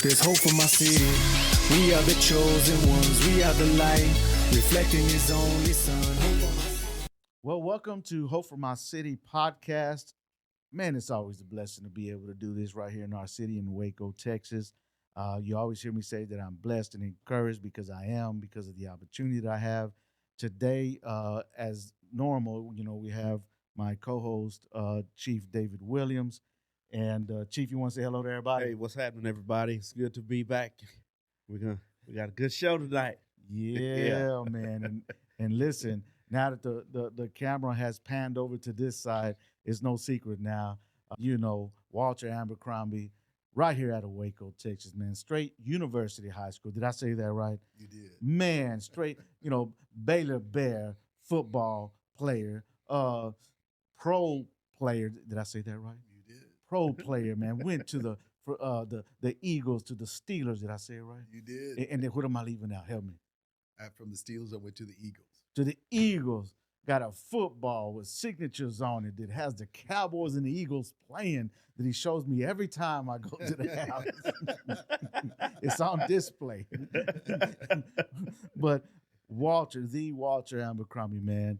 There's hope for my city. We are the chosen ones. We are the light, reflecting His only Son. Well, welcome to Hope for My City podcast. Man, it's always a blessing to be able to do this right here in our city in Waco, Texas. You always hear me say that I'm blessed and encouraged because I am, because of the opportunity that I have. Today, as normal, we have my co-host, Chief David Williams. And Chief, you want to say hello to everybody? Hey, what's happening, everybody? It's good to be back. We got a good show tonight. Yeah, man. And listen, now that the camera has panned over to this side, it's no secret now. Walter Abercrombie, right here out of Waco, Texas, man. Straight University High School. Did I say that right? You did. Man, straight, Baylor Bear football player, pro player. Did I say that right? You did. Pro player, man. Went to the Eagles, to the Steelers. Did I say it right? You did. And then what am I leaving out? Help me. From the Steelers, I went to the Eagles. To the Eagles. Got a football with signatures on it that has the Cowboys and the Eagles playing that he shows me every time I go to the house. It's on display. But Walter Abercrombie, man,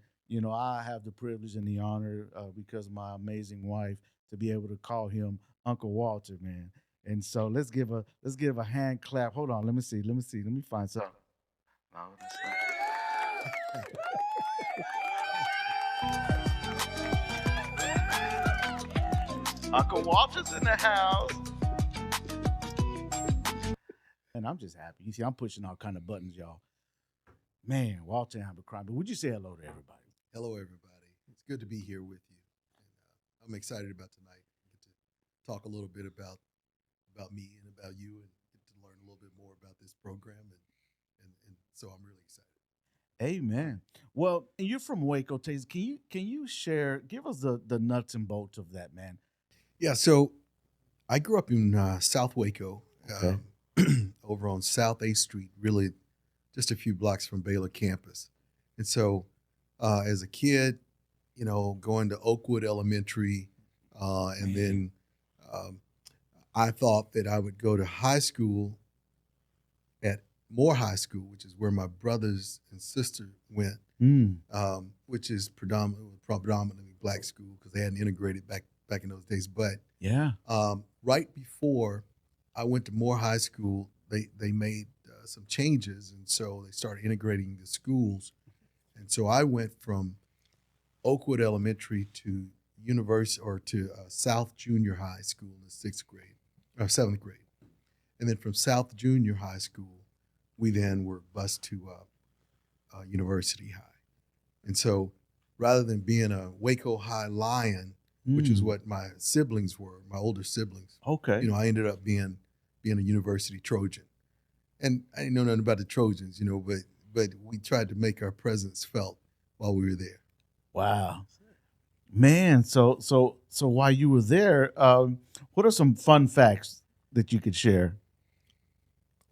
I have the privilege and the honor because of my amazing wife to be able to call him Uncle Walter, man. And so let's give a hand clap. Hold on, let me see. Let me find something. No, that's not. Uncle Walter's in the house. And I'm just happy. You see, I'm pushing all kind of buttons, y'all. Man, Walter Abercrombie, would you say hello to everybody? Hello, everybody. It's good to be here with you. And I'm excited about tonight. Get to talk a little bit about me and about you and get to learn a little bit more about this program. And so I'm really excited. Amen. Well, you're from Waco, Texas. Can you give us the nuts and bolts of that, man? Yeah, so I grew up in South Waco, Okay. over on South 8th Street, really just a few blocks from Baylor campus. And so as a kid, going to Oakwood Elementary, and then I thought that I would go to high school at Moore High School, which is where my brothers and sister went, which is predominantly black school because they hadn't integrated back in those days. But Yeah. right before I went to Moore High School, they made some changes, and so they started integrating the schools. And so I went from Oakwood Elementary to South Junior High School in the 7th grade. And then from South Junior High School, we then were bused to University High. And so rather than being a Waco High Lion, which is what my siblings were, my older siblings, Okay. I ended up being a University Trojan. And I didn't know nothing about the Trojans, but we tried to make our presence felt while we were there. Wow. Man, so while you were there, what are some fun facts that you could share?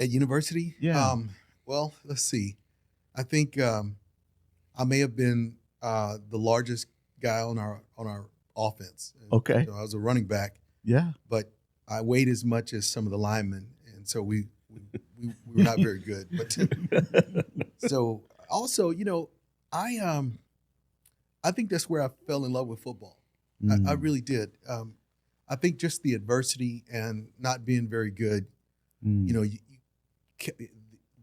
At university? Yeah. Well, let's see. I think I may have been the largest guy on our offense. Okay. So I was a running back, Yeah. but I weighed as much as some of the linemen, and so we were not very good. But so also, I think that's where I fell in love with football. I really did. I think just the adversity and not being very good,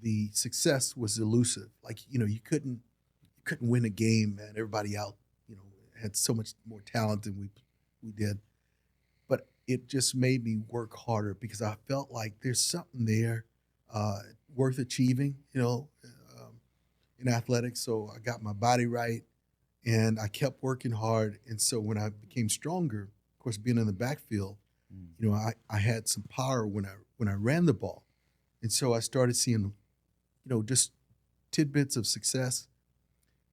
the success was elusive. Like, you couldn't win a game, man. Everybody out, had so much more talent than we did. But it just made me work harder because I felt like there's something there worth achieving, in athletics. So I got my body right and I kept working hard. And so when I became stronger, of course, being in the backfield, I had some power when I ran the ball. And so I started seeing, just tidbits of success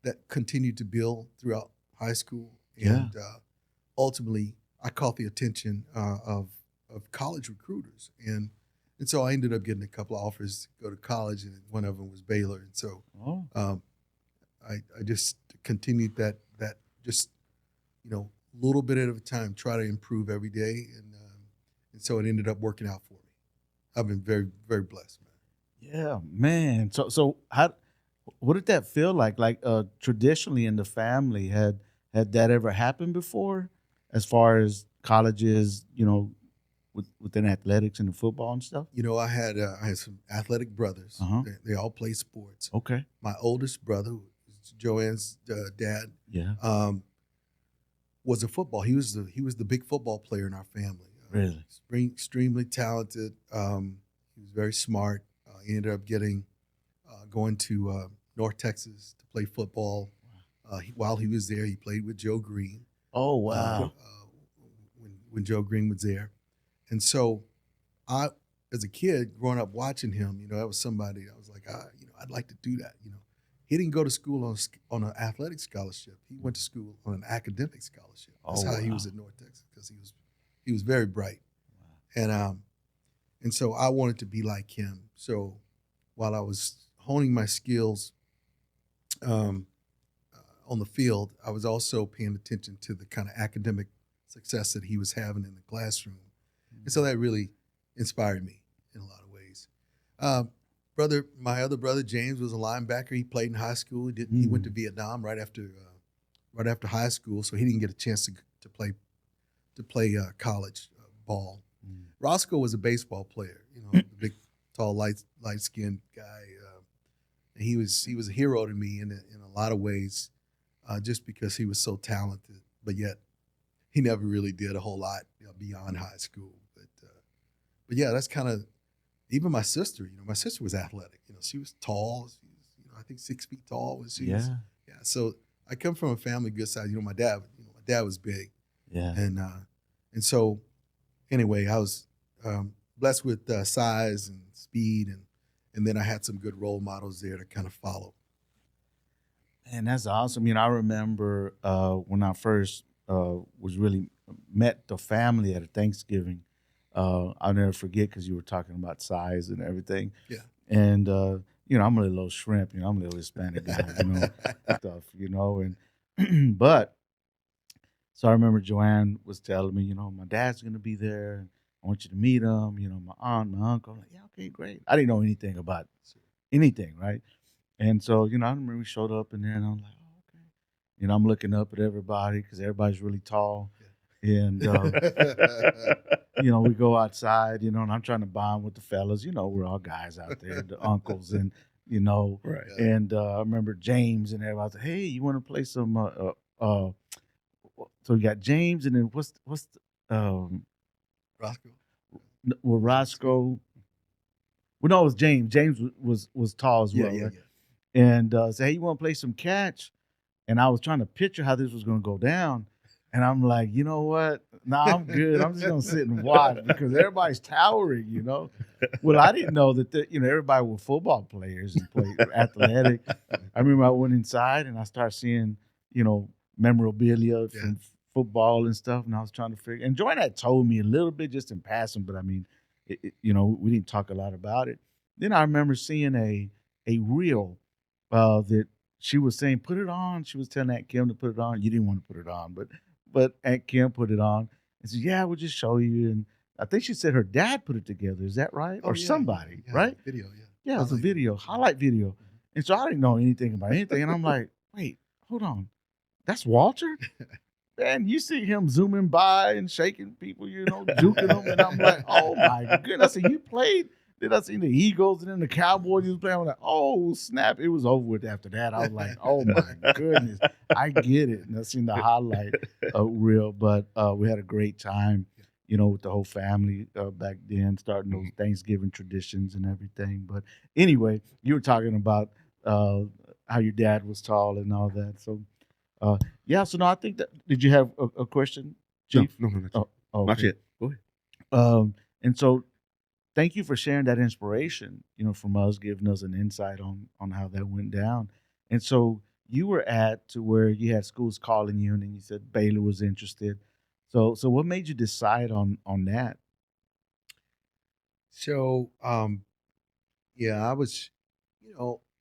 that continued to build throughout high school. And ultimately, I caught the attention of college recruiters. And so I ended up getting a couple of offers to go to college, and one of them was Baylor. And so I just continued that just, little bit at a time, try to improve every day. And so it ended up working out for me. I've been very, very blessed, man. Yeah, man. So what did that feel like? Like traditionally in the family, had that ever happened before, as far as colleges, within athletics and the football and stuff? You know, I had some athletic brothers. Uh-huh. They all play sports. Okay. My oldest brother, Joanne's dad, Yeah. was a football. He was the big football player in our family. Really? Extremely talented. He was very smart. He ended up going to North Texas to play football. While he was there, he played with Joe Green. Oh wow. When Joe Green was there, and so I, as a kid growing up watching him, that was somebody I was like, I'd like to do that. He didn't go to school on an athletic scholarship. He went to school on an academic scholarship. That's how he was at North Texas, because he was very bright. Wow. And so I wanted to be like him. So while I was honing my skills on the field, I was also paying attention to the kind of academic success that he was having in the classroom. Mm-hmm. And so that really inspired me in a lot of ways. My other brother, James, was a linebacker. He played in high school. He went to Vietnam right after high school, so he didn't get a chance to play college ball. Mm. Roscoe was a baseball player, the big, tall, light-skinned guy. And he was a hero to me in a lot of ways, just because he was so talented. But yet, he never really did a whole lot beyond high school. But yeah, that's kind of, even my sister. My sister was athletic. She was tall. She was, I think 6 feet tall. Yeah. So I come from a family good size. My dad was big. Yeah. And so anyway, I was blessed with size and speed, and then I had some good role models there to kind of follow. Man, that's awesome. I remember when I first was really met the family at a Thanksgiving. I'll never forget, because you were talking about size and everything. Yeah. And I'm a little shrimp. I'm a little Hispanic guy. Stuff. And but so I remember Joanne was telling me, my dad's gonna be there. I want you to meet him. My aunt, my uncle. I'm like, yeah, okay, great. I didn't know anything about anything, right? And so, I remember we showed up in there, and I'm like, oh, okay. I'm looking up at everybody, because everybody's really tall. Yeah. And, we go outside, and I'm trying to bond with the fellas. We're all guys out there, the uncles, and, Right. And I remember James and everybody was like, hey, you want to play some, so we got James, and then what's Roscoe? Well, Roscoe. Well, no, it was James. James was tall as well, right? Yeah. And said, hey, you want to play some catch? And I was trying to picture how this was going to go down. And I'm like, you know what? Nah, I'm good. I'm just going to sit and watch, because everybody's towering, Well, I didn't know that, everybody were football players and played athletic. I remember I went inside and I started seeing, memorabilia from football and stuff. And I was trying to figure, and Joanne had told me a little bit just in passing, but I mean, we didn't talk a lot about it. Then I remember seeing a reel that she was saying, put it on. She was telling Aunt Kim to put it on. You didn't want to put it on, but Aunt Kim put it on and said, yeah, we'll just show you. And I think she said her dad put it together. Is that right? Or somebody, right? Video, yeah. Yeah, it was a video, highlight video. Mm-hmm. And so I didn't know anything about anything. And I'm like, wait, hold on. That's Walter? And you see him zooming by and shaking people, juking them. And I'm like, oh, my goodness. I said, you played? Then I seen the Eagles and then the Cowboys was playing. I was like, oh, snap. It was over with after that. I was like, oh, my goodness. I get it. And I seen the highlight reel. But we had a great time, with the whole family back then, starting those Thanksgiving traditions and everything. But anyway, you were talking about how your dad was tall and all that. So, so no, I think that, did you have a question, Chief? No. Okay. Not yet. Go ahead. And so, thank you for sharing that inspiration, from us, giving us an insight on how that went down. And so you were to where you had schools calling you, and then you said Baylor was interested. So what made you decide on that? So, I was,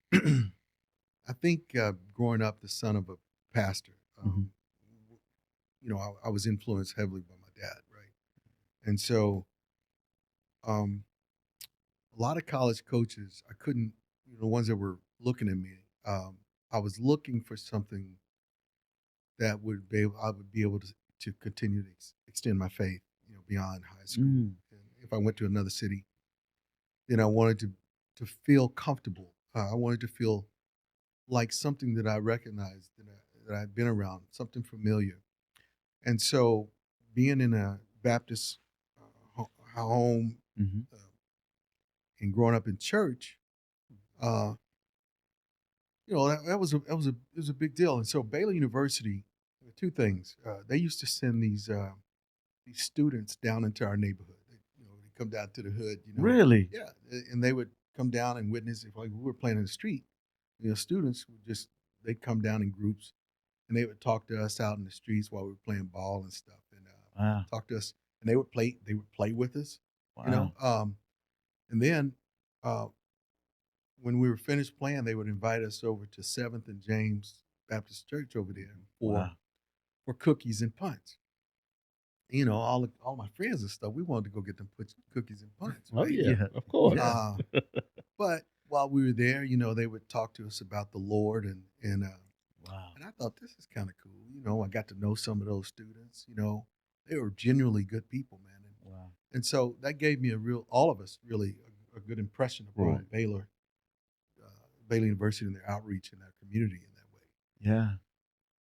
I think growing up the son of a pastor, I was influenced heavily by my dad, right? And so, a lot of college coaches, I couldn't, the ones that were looking at me, I was looking for something that I would be able to continue to extend my faith, beyond high school. Mm. And if I went to another city, then I wanted to feel comfortable. I wanted to feel like something that I recognized, that I'd been around, something familiar. And so, being in a Baptist home, Mm-hmm. and growing up in church, uh, that was it was a big deal. And so Baylor University, two things. They used to send these students down into our neighborhood. They come down to the hood. Really? Yeah, and they would come down and witness. If like we were playing in the street, students would they'd come down in groups, and they would talk to us out in the streets while we were playing ball and stuff, and Wow. talk to us. And they would play. They would play with us. Wow. And then uh, when we were finished playing, they would invite us over to 7th and James Baptist Church over there Wow. for cookies and punch. All my friends and stuff, we wanted to go get them cookies and punch. Oh Right? yeah, Yeah. of course. Uh, but while we were there, they would talk to us about the Lord, and Wow. I thought this is kind of cool. I got to know some of those students. They were genuinely good people, man. Wow. And so that gave me all of us really a good impression upon Right. Baylor University and their outreach in our community in that way. Yeah.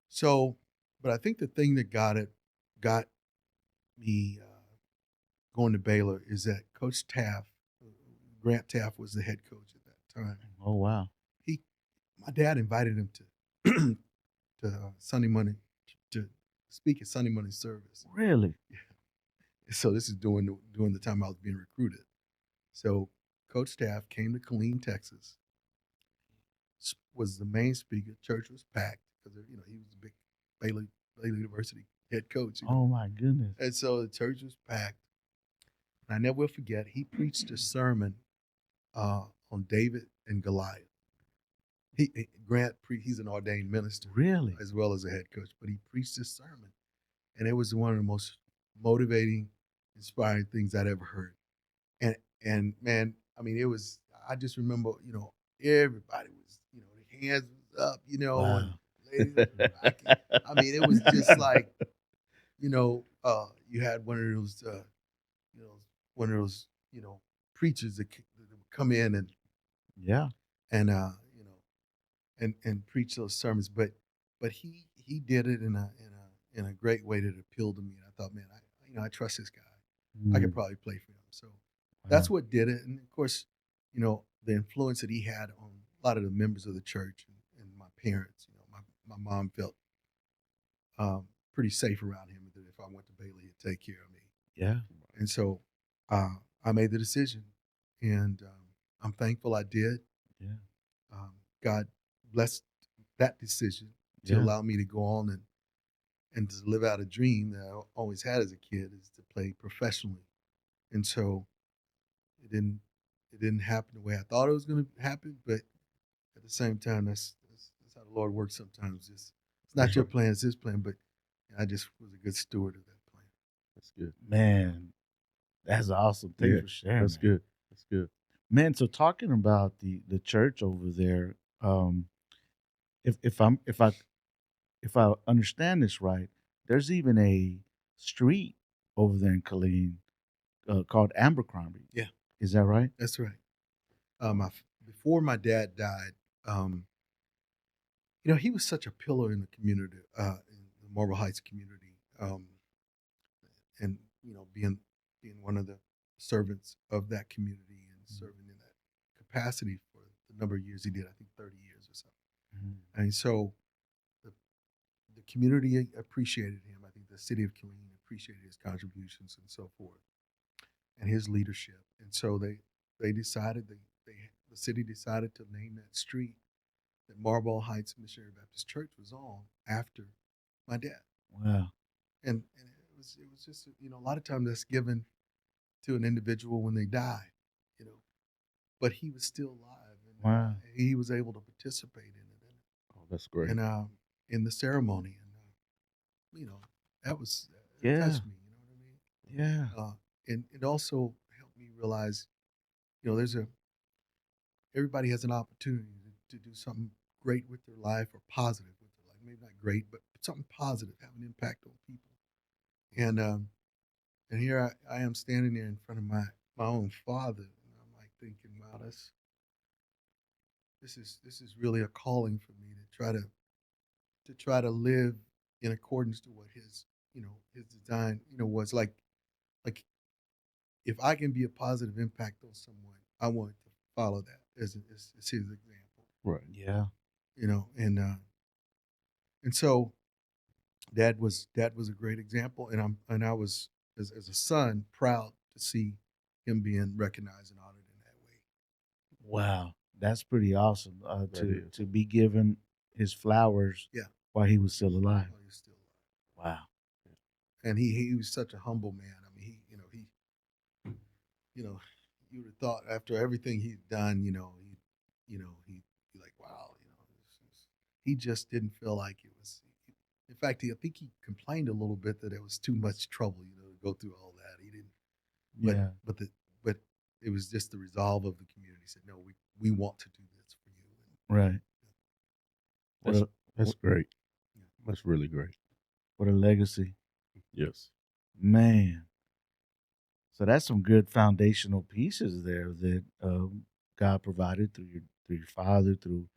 So, but I think the thing that got me going to Baylor is that Coach Taft, Grant Taft, was the head coach at that time. Oh, wow. My dad invited him to Sunday morning to speak at Sunday morning service. Really? So this is during the time I was being recruited. So Coach Taft came to Killeen, Texas, was the main speaker. Church was packed because he was a big Baylor University head coach. Oh, my goodness. And so the church was packed. And I never will forget, he preached a sermon on David and Goliath. He's an ordained minister. Really? As well as a head coach. But he preached this sermon. And it was one of the most motivating, inspiring things I'd ever heard. And man, I mean, I just remember, everybody was, the hands was up, Wow. and ladies were rocking. I mean, it was just like, you had one of those, preachers that would come in and Yeah. and preach those sermons, but he did it in a great way that appealed to me, and I thought, man, I trust this guy. I could probably play for him. So that's what did it, and of course, the influence that he had on a lot of the members of the church and my parents. My mom felt pretty safe around him. That if I went to Baylor, he'd take care of me. Yeah. And so I made the decision, and I'm thankful I did. Yeah. God blessed that decision to Yeah. allow me to go on and to live out a dream that I always had as a kid, is to play professionally. And so it didn't happen the way I thought it was going to happen, but at the same time, that's how the Lord works sometimes. It's not your plan, it's His plan, but I just was a good steward of that plan. That's good. Man, that's awesome. Thank you for sharing. That's man. good. That's good. Man, so talking about the church over there, if I understand this right, there's even a street over there in Killeen called Abercrombie. Yeah. Is that right? That's right. Before my dad died, he was such a pillar in the community, in the Marble Heights community, and being one of the servants of that community and serving in that capacity for the number of years he did, I think 30 years or so. Mm-hmm. And so the community appreciated him. I think the city of Killeen appreciated his contributions and so forth, and his leadership. And so they decided, the city decided to name that street that Marble Heights Missionary Baptist Church was on after my dad. Wow. And it was just, a lot of times that's given to an individual when they die, but he was still alive, and Wow. he was able to participate in it. Oh, that's great. And in the ceremony, and that was Yeah. touched me. You know what I mean? Yeah. And it also helped me realize everybody has an opportunity to do something great with their life or positive with their life. Maybe not great, but something positive, have an impact on people. And here I am standing there in front of my own father, and I'm like thinking, wow, this is really a calling for me to try to live in accordance to what his design was like if I can be a positive impact on someone, I want to follow that as his example. Right. Yeah. And so that was a great example, and I was as a son proud to see him being recognized and honored in that way. Wow. That's pretty awesome That is. to be given his flowers Yeah. while he was still alive. While he's still alive. Wow. And he was such a humble man. I mean, he you would have thought after everything he'd done, he'd be like, wow, he just didn't feel like it was. In fact, I think he complained a little bit that it was too much trouble, to go through all that. He didn't. But Yeah. but it was just the resolve of the community. Said, no, we want to do this for you. Right. What That's, a, that's great. Yeah. That's really great. what a legacy. Yes. Man. So that's some good foundational pieces there that God provided through your father, through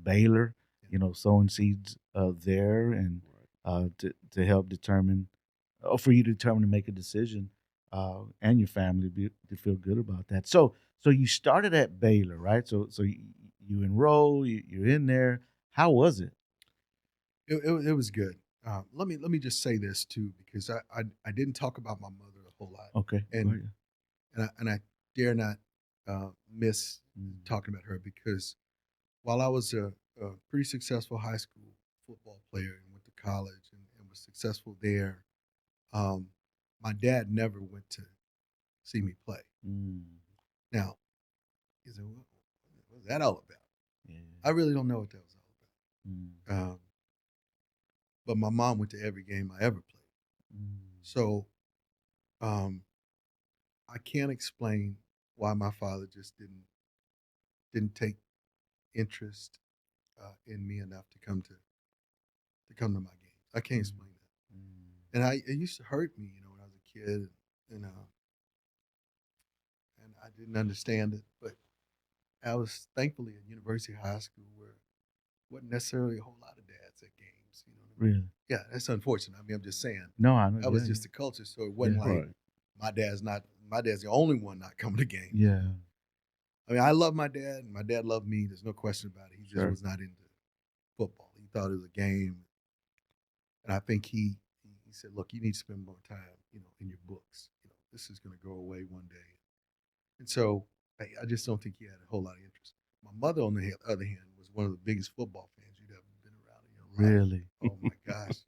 Baylor, sowing seeds there, and to help determine, or for you to determine to make a decision, and your family to feel good about that. So you started at Baylor, right? So you enroll, you're in there. How was it? It was good. Let me just say this too, because I didn't talk about my mother a whole lot, Okay. and Go ahead. and I dare not miss Mm. talking about her, because while I was a pretty successful high school football player and went to college and was successful there, my dad never went to see me play. Mm. Now, he said, what was that all about? Yeah. I really don't know what that was all Mm. about. But my mom went to every game I ever played. Mm. So I can't explain why my father just didn't take interest in me enough to come to my games. I can't explain that. Mm. And it used to hurt me, when I was a kid, and I didn't understand it. But I was thankfully at University High School, where wasn't necessarily a whole lot of dads at games. You know what I mean? Really? Yeah, that's unfortunate. I mean, I'm just saying No, I know. that was yeah, just the culture. So it wasn't Yeah. like Right. my dad's the only one not coming to games. Yeah. I mean, I love my dad, and my dad loved me. There's no question about it. He just Sure. was not into football. He thought it was a game, and I think he said, "Look, you need to spend more time, in your books. This is going to go away one day." And so I just don't think he had a whole lot of interest. My mother, on the other hand, was one of the biggest football fans you'd ever been around in your life. Really? Oh my gosh,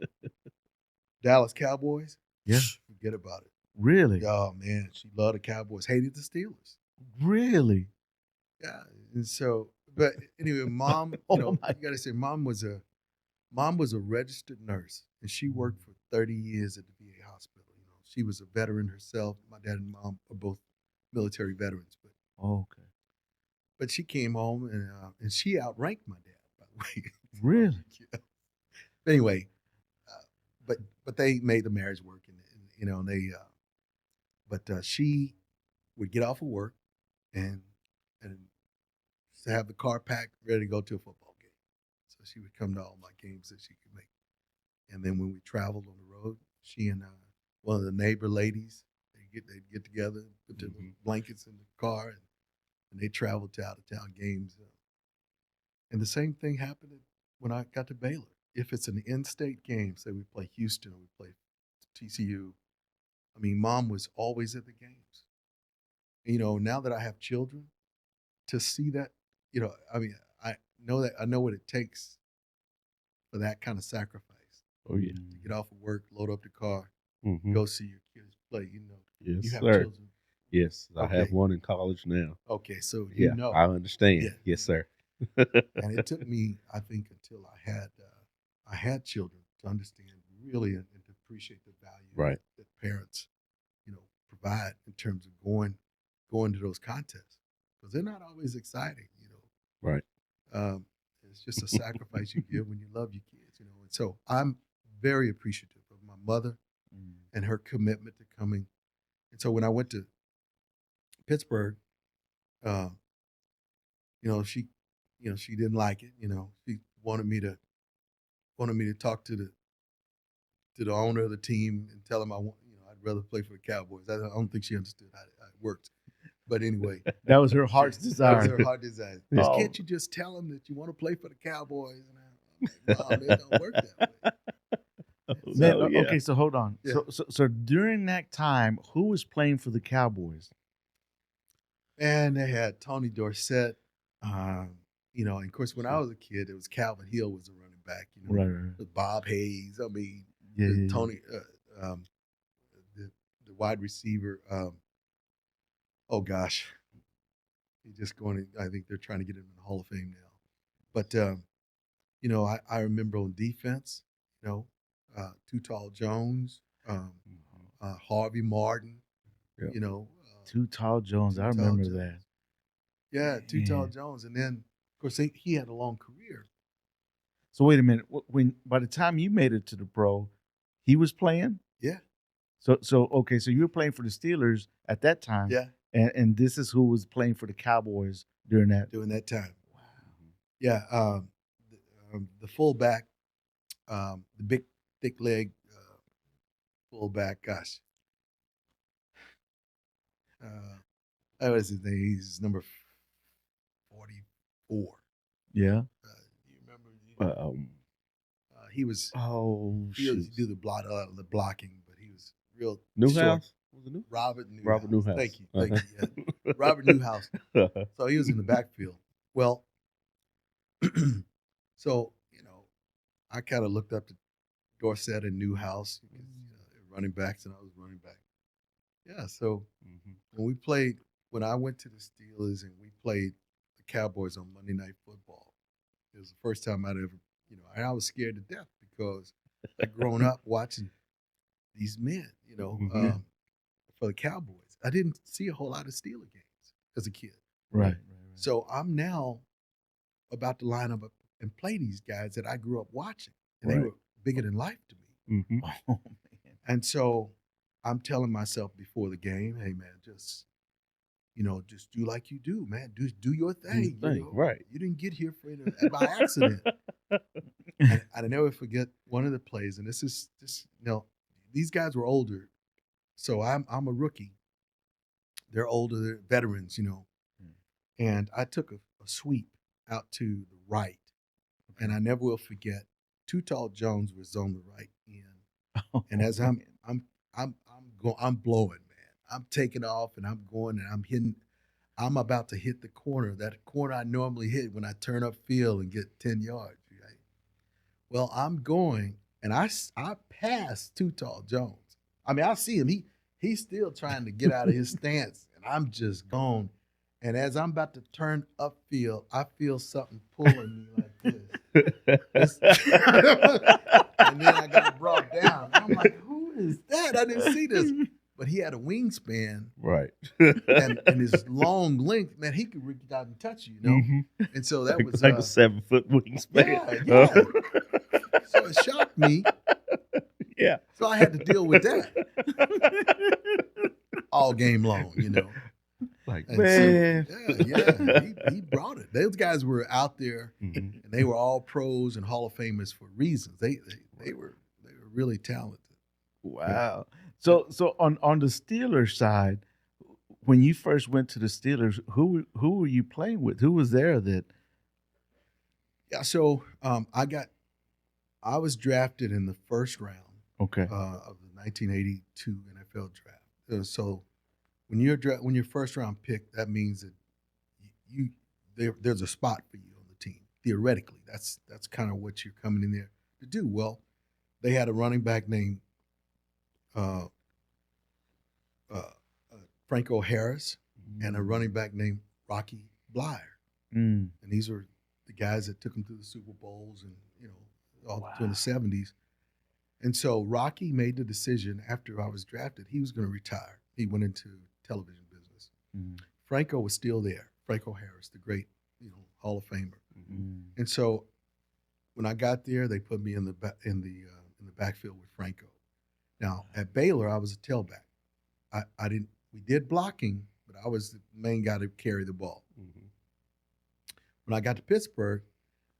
Dallas Cowboys. Yeah. Forget about it. Really? Oh man, she loved the Cowboys, hated the Steelers. Really? Yeah, and so, but anyway, mom, Oh you my- got to say, mom was a registered nurse, and she worked for 30 years at the VA hospital. She was a veteran herself. My dad and mom are both military veterans, Oh, okay. but she came home and she outranked my dad, by the way. Really? Yeah. Anyway, but they made the marriage work, and she would get off of work and to have the car packed, ready to go to a football game. So she would come to all my games that she could make. And then when we traveled on the road, she and one of the neighbor ladies, they'd get together, put their little blankets in the car, and they traveled to out of town games. And the same thing happened when I got to Baylor. If it's an in-state game, say we play Houston or we play TCU, I mean, mom was always at the games. Now that I have children, to see that, I mean, I know what it takes for that kind of sacrifice. Oh yeah. To get off of work, load up the car, Mhm. go see your kids play. Yes, you have sir. children. Yes, I have Okay. one in college now. Okay, so Yeah, I understand. Yeah. Yes, sir. And it took me, I think, until I had children to understand really and to appreciate the value Right. that parents, provide in terms of going going to those contests because they're not always exciting, Right. It's just a sacrifice you give when you love your kids, And so I'm very appreciative of my mother and her commitment to coming. And so when I went to Pittsburgh, she didn't like it. She wanted me to talk to the owner of the team and tell him I'd rather play for the Cowboys. I don't think she understood how it worked. But anyway, That was her heart's desire. That was her heart's desire. Can't you just tell them that you want to play for the Cowboys? And I'm like, Mom, it don't work that way. Man, okay, so hold on. Yeah. So during that time, who was playing for the Cowboys? And they had Tony Dorsett. And of course, when I was a kid, it was Calvin Hill was the running back. Right. Bob Hayes. I mean, Yeah. Tony, the wide receiver. Oh gosh, he's just going. I think they're trying to get him in the Hall of Fame now. But I remember on defense, Too Tall Jones, Harvey Martin. Yeah. Too Tall Jones. I remember that. Yeah, Too Tall Jones, and then of course he had a long career. So wait a minute. When by the time you made it to the pro, he was playing. Yeah. So okay. So you were playing for the Steelers at that time. Yeah. And this is who was playing for the Cowboys during that time. Wow. Yeah. The fullback, the big thick leg fullback. Gosh. What was his name? He's number 44. Yeah. You remember? He was. Oh, he used to do the blocking, but he was real. Newhouse? Was it Robert Newhouse. Robert Newhouse. Thank you. Yeah. Robert Newhouse. So he was in the backfield. Well, so I kind of looked up to Dorsett and Newhouse, running backs, and I was running back. Yeah. So when I went to the Steelers and we played the Cowboys on Monday Night Football, it was the first time I'd ever, and I was scared to death because I'd grown up watching these men, for the Cowboys. I didn't see a whole lot of Steeler games as a kid. Right. So I'm now about to line up and play these guys that I grew up watching. And they were bigger than life to me. Mm-hmm. Oh, man. And so I'm telling myself before the game, hey, man, just do like you do, man. Do your thing. Right. You didn't get here by accident. And I never forget one of the plays, and this is just, these guys were older. So I'm a rookie. They're older, they're veterans, And I took a sweep out to the right. And I never will forget, Too Tall Jones was on the right end. And as I'm blowing, man. I'm taking off and I'm going and I'm about to hit the corner. That corner I normally hit when I turn up field and get 10 yards, right? Well, I'm going and I passed Too Tall Jones. I mean, I see him. He's still trying to get out of his stance, and I'm just gone. And as I'm about to turn upfield, I feel something pulling me like this. And then I got brought down. I'm like, who is that? I didn't see this. But he had a wingspan. Right. and his long length, man, he could reach out and touch you, Mm-hmm. And so that was like a 7-foot wingspan. Yeah. So it shocked me. Yeah. So I had to deal with that all game long, Like, And man. So, he brought it. Those guys were out there, Mhm. and they were all pros and Hall of Famers for reasons. They were really talented. Wow. So on the Steelers side, when you first went to the Steelers, who were you playing with? Who was there that? Yeah. So I was drafted in the first round. Okay. Of the 1982 NFL draft. So when you're first round pick, that means that there's a spot for you on the team. Theoretically, that's kind of what you're coming in there to do. Well, they had a running back named Franco Harris and a running back named Rocky Blyer. Mm. And these were the guys that took them to the Super Bowls and all through the 70s. And so Rocky made the decision after I was drafted, he was going to retire. He went into television business. Franco was still there. Franco Harris, the great, Hall of Famer. And so when I got there, they put me in the backfield with Franco. Now at Baylor, I was a tailback. We did blocking, but I was the main guy to carry the ball. When I got to Pittsburgh,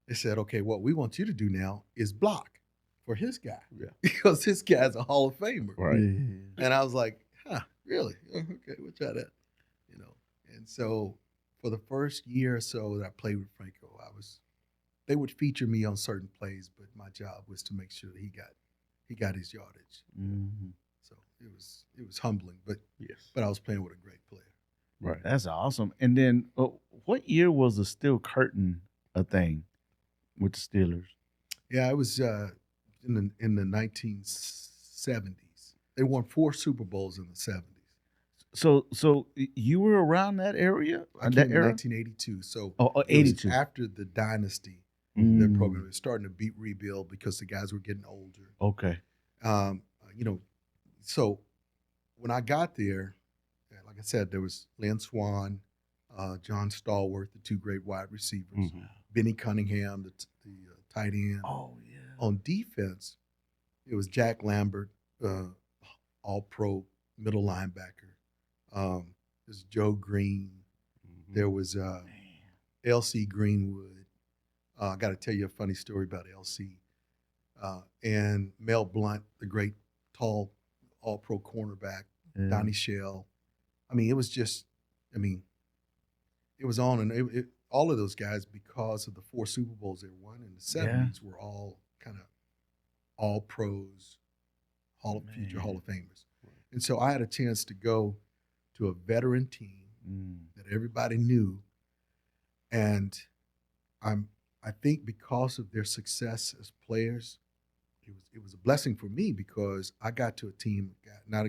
they said, okay, what we want you to do now is block for his guy. Yeah. Because his guy's a Hall of Famer. Right. And I was like, really? Okay, we'll try that. And so for the first year or so that I played with Franco, they would feature me on certain plays, but my job was to make sure that he got his yardage. So it was humbling, but I was playing with a great player. Right. That's awesome. And then what year was the steel curtain a thing with the Steelers? Yeah, it was in the 1970s. They won 4 Super Bowls in the 70s. So you were around that area? I came in 1982. So 82. After the dynasty, their program was starting to rebuild because the guys were getting older. Okay. So when I got there, like I said, there was Lynn Swann, John Stallworth, the 2 great wide receivers, Benny Cunningham, the tight end. Oh, yeah. On defense, it was Jack Lambert, all-pro middle linebacker. There's Joe Green. There was L.C. Greenwood. I got to tell you a funny story about L.C. And Mel Blount, the great tall all-pro cornerback, Donnie Shell. I mean, it was just, it was on. And all of those guys, because of the 4 Super Bowls they won in the 70s, were all kind of all pros, future Hall of Famers. And so I had a chance to go to a veteran team that everybody knew. And I think because of their success as players, it was a blessing for me because I got to a team, not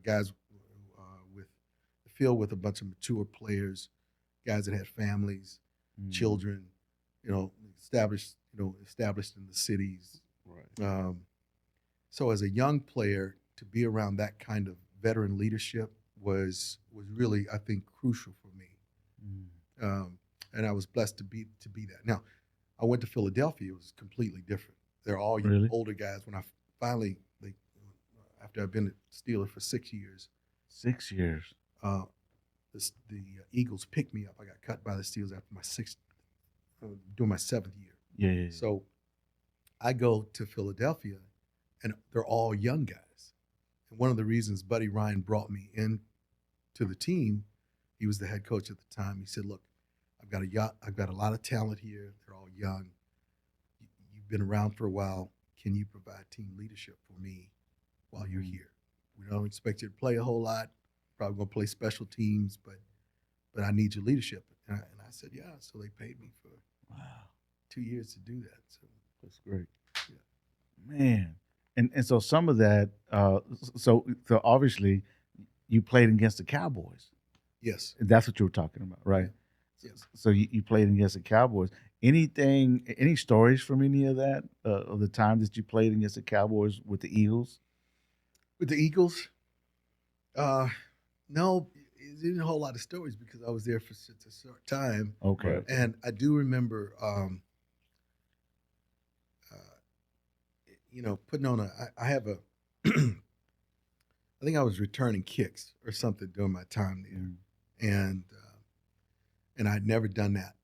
guys with the field with a bunch of mature players, guys that had families, children, established in the cities. Right. So as a young player, to be around that kind of veteran leadership was really, I think, crucial for me. And I was blessed to be that. Now, I went to Philadelphia. It was completely different. They're all older guys. When I finally, after I've been a Steeler for 6 years. 6 years. The Eagles picked me up. I got cut by the Steelers after during my 7th year. Yeah. So I go to Philadelphia, and they're all young guys. And one of the reasons Buddy Ryan brought me in to the team, he was the head coach at the time. He said, "Look, I've got a lot of talent here. They're all young. You've been around for a while. Can you provide team leadership for me while you're here? We don't expect you to play a whole lot. Probably going to play special teams, but I need your leadership." And I said, "Yeah." So they paid me for 2 years to do that. So that's great. Yeah. Man. And so some of that, so obviously you played against the Cowboys. Yes. That's what you were talking about, right? Yes. So you played against the Cowboys. Any stories from any of that, of the time that you played against the Cowboys with the Eagles? With the Eagles? No, it didn't a whole lot of stories because I was there for such a short time. Okay. And I do remember, putting on I have a, I think I was returning kicks or something during my time there. And I'd never done that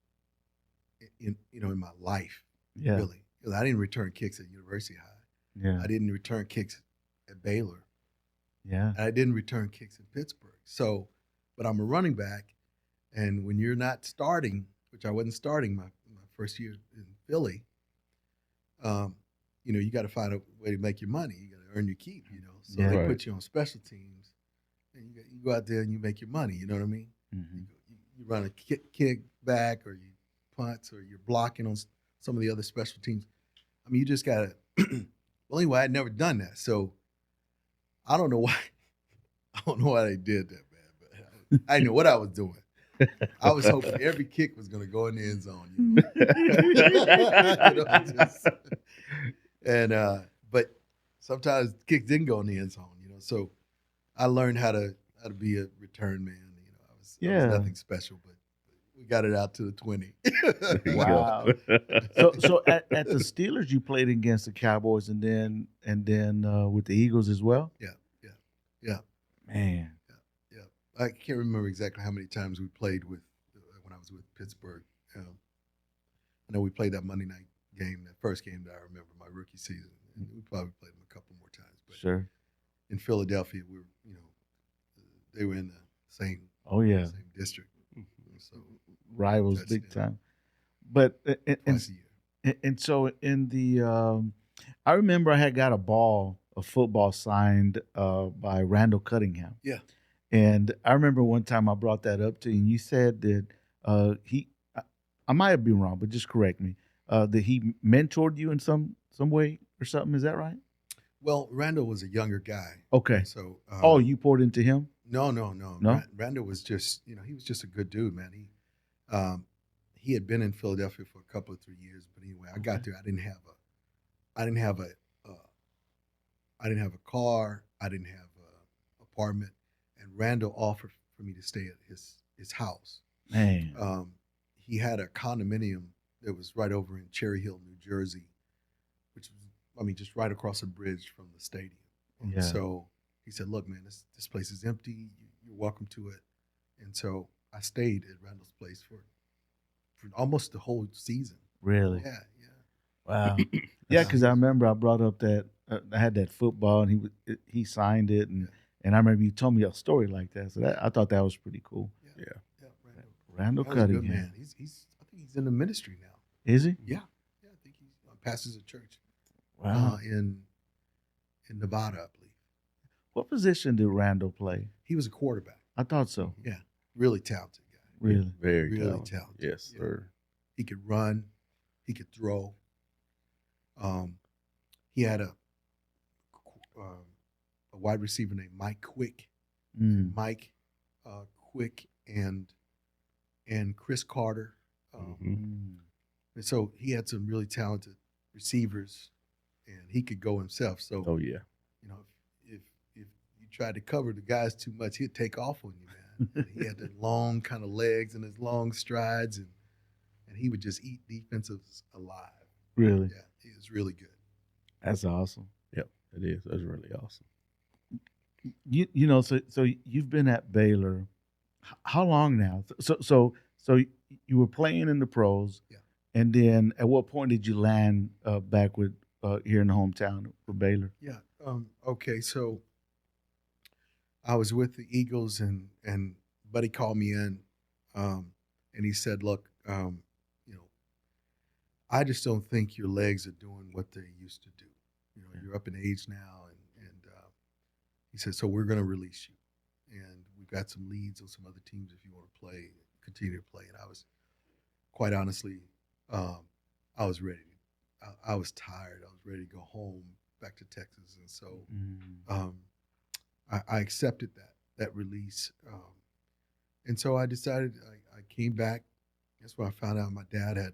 in my life, really. Because I didn't return kicks at University High. Yeah. I didn't return kicks at Baylor. Yeah. And I didn't return kicks in Pittsburgh. So, but I'm a running back, and when you're not starting, which I wasn't starting my first year in Philly, you got to find a way to make your money. You got to earn your keep, So they put you on special teams, and you go out there and you make your money. You know what I mean? Mm-hmm. You run a kick back, or you punt, or you're blocking on some of the other special teams. I mean, you just got to. Well, anyway, I'd never done that, so I don't know why. I don't know why they did that, man. But I didn't know what I was doing. I was hoping every kick was going to go in the end zone, but sometimes kicks didn't go in the end zone, So I learned how to be a return man. it Yeah. was nothing special, but we got it out to the 20. There you Wow. go. So at the Steelers, you played against the Cowboys, and then with the Eagles as well. Yeah. Man, Yeah, I can't remember exactly how many times we played with when I was with Pittsburgh. I know we played that Monday night game, that first game that I remember, my rookie season. And we probably played them a couple more times. But sure. in Philadelphia, we were, they were in the same Oh yeah, same district, so rivals That's big it. time. But twice a year. and so in the I remember I had got a football signed by Randall Cunningham. Yeah. And I remember one time I brought that up to you, and you said that I might have been wrong, but just correct me, that he mentored you in some way or something. Is that right? Well, Randall was a younger guy, Okay. so You poured into him? No. No? Randall was just, he was just a good dude, man. He had been in Philadelphia for a couple of 3 years, but anyway, I got there. I didn't have a car. I didn't have a apartment, and Randall offered for me to stay at his house. Man. He had a condominium that was right over in Cherry Hill, New Jersey, which was, just right across the bridge from the stadium. Yeah. So he said, "Look, man, this place is empty. You're welcome to it." And so I stayed at Randall's place for almost the whole season. Really? Yeah. Wow. Yeah, because I remember I brought up that I had that football, and he signed it, and I remember you told me a story like that. So I thought that was pretty cool. Yeah. Randall That was a good Cunningham. man. I think he's in the ministry now. Is he? Yeah. I think he pastors a church Wow. in Nevada, I believe. What position did Randall play? He was a quarterback. I thought so. Yeah, really talented guy. Really? Very Really talented. talented. Yes, Yeah. sir. He could run. He could throw. He had a wide receiver named Mike Quick. Mm. Mike Quick and Chris Carter. Mm. And so he had some really talented receivers, and he could go himself. So Oh yeah. if you tried to cover the guys too much, he'd take off on you, man. He had the long kind of legs and his long strides, and he would just eat defensives alive. Really? Yeah, he was really good. That's awesome. Yep. It is. That's really awesome. So you've been at Baylor. How long now? So you were playing in the pros. Yeah. And then at what point did you land back with here in the hometown for Baylor? Yeah. Okay. So I was with the Eagles, and Buddy called me in, and he said, "Look, I just don't think your legs are doing what they used to do. You're up in age now, and he said, so we're going to release you, and we've got some leads on some other teams if you want to play, continue to play." And I was, quite honestly, I was ready. I was tired. I was ready to go home, back to Texas, and so I accepted that release, and so I decided I came back. That's when I found out my dad had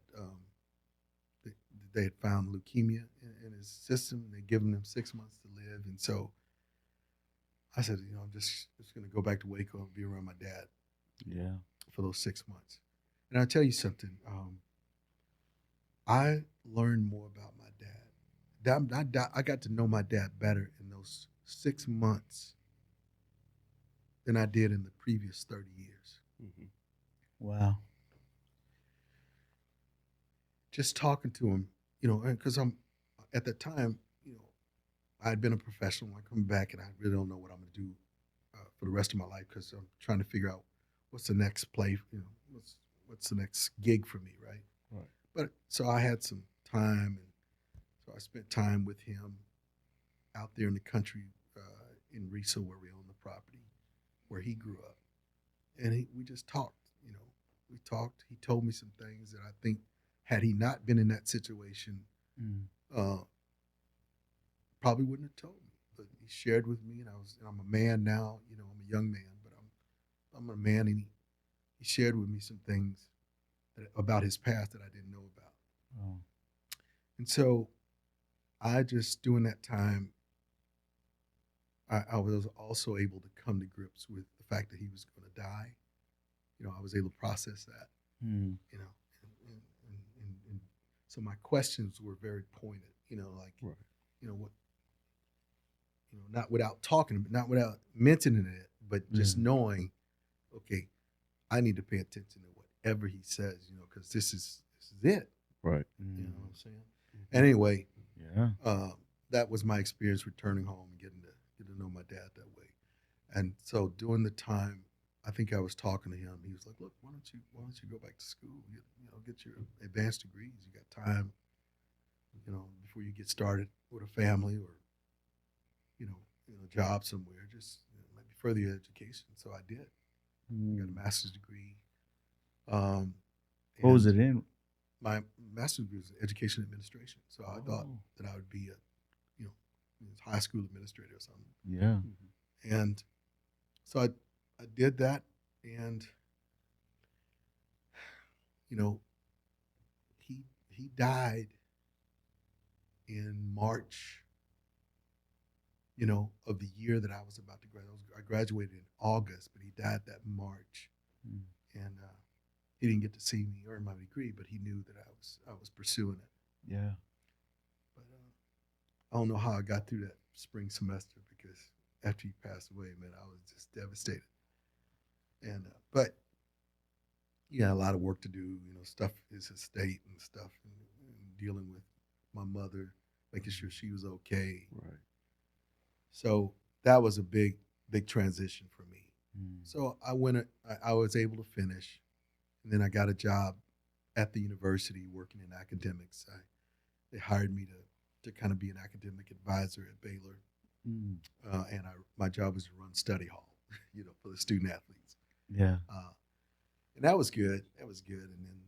they had found leukemia in his system, and they'd given him 6 months to live, and so I said, I'm just going to go back to Waco and be around my dad. Yeah. For those 6 months. And I'll tell you something. I learned more about my dad. I got to know my dad better in those 6 months than I did in the previous 30 years. Mm-hmm. Wow. Just talking to him, because I'm at that time, I had been a professional. I come back and I really don't know what I'm going to do for the rest of my life, because I'm trying to figure out what's the next play, what's the next gig for me, right? Right. But so I had some time, and so I spent time with him out there in the country in Riso, where we own the property, where he grew up, and we just talked. We talked. He told me some things that I think, had he not been in that situation, probably wouldn't have told me. But he shared with me, and I'm a man now. I'm a young man, but I'm a man, and he shared with me some things about his past that I didn't know about. Oh. And so I just, during that time, I was also able to come to grips with the fact that he was going to die. I was able to process that. Mm. And so my questions were very pointed. Like, Right. What, not not without mentioning it, but just knowing, okay, I need to pay attention to whatever he says, because this is it. Right. You know what I'm saying? Anyway, Yeah. that was my experience returning home and getting to know my dad that way. And so during the time, I think I was talking to him. He was like, "Look, why don't you go back to school? Get your advanced degrees. You got time, before you get started with a family or, job somewhere. Just maybe further your education." So I did. I got a master's degree. What was it in? My master's degree was in education administration. So I thought that I would be a high school administrator or something. Yeah. And so I did that, and he died in March, of the year that I was about to graduate. I graduated in August, but he died that March, and he didn't get to see me earn my degree, but he knew that I was pursuing it. Yeah. But I don't know how I got through that spring semester, because after he passed away, man, I was just devastated. And but you got a lot of work to do. Stuff is estate and stuff, and dealing with my mother, making sure she was okay. Right. So that was a big transition for me. Mm. So I was able to finish, and then I got a job at the university working in academics. They hired me to kind of be an academic advisor at Baylor. Mm. And my job was to run study hall, for the student athletes. Yeah. And that was good. And then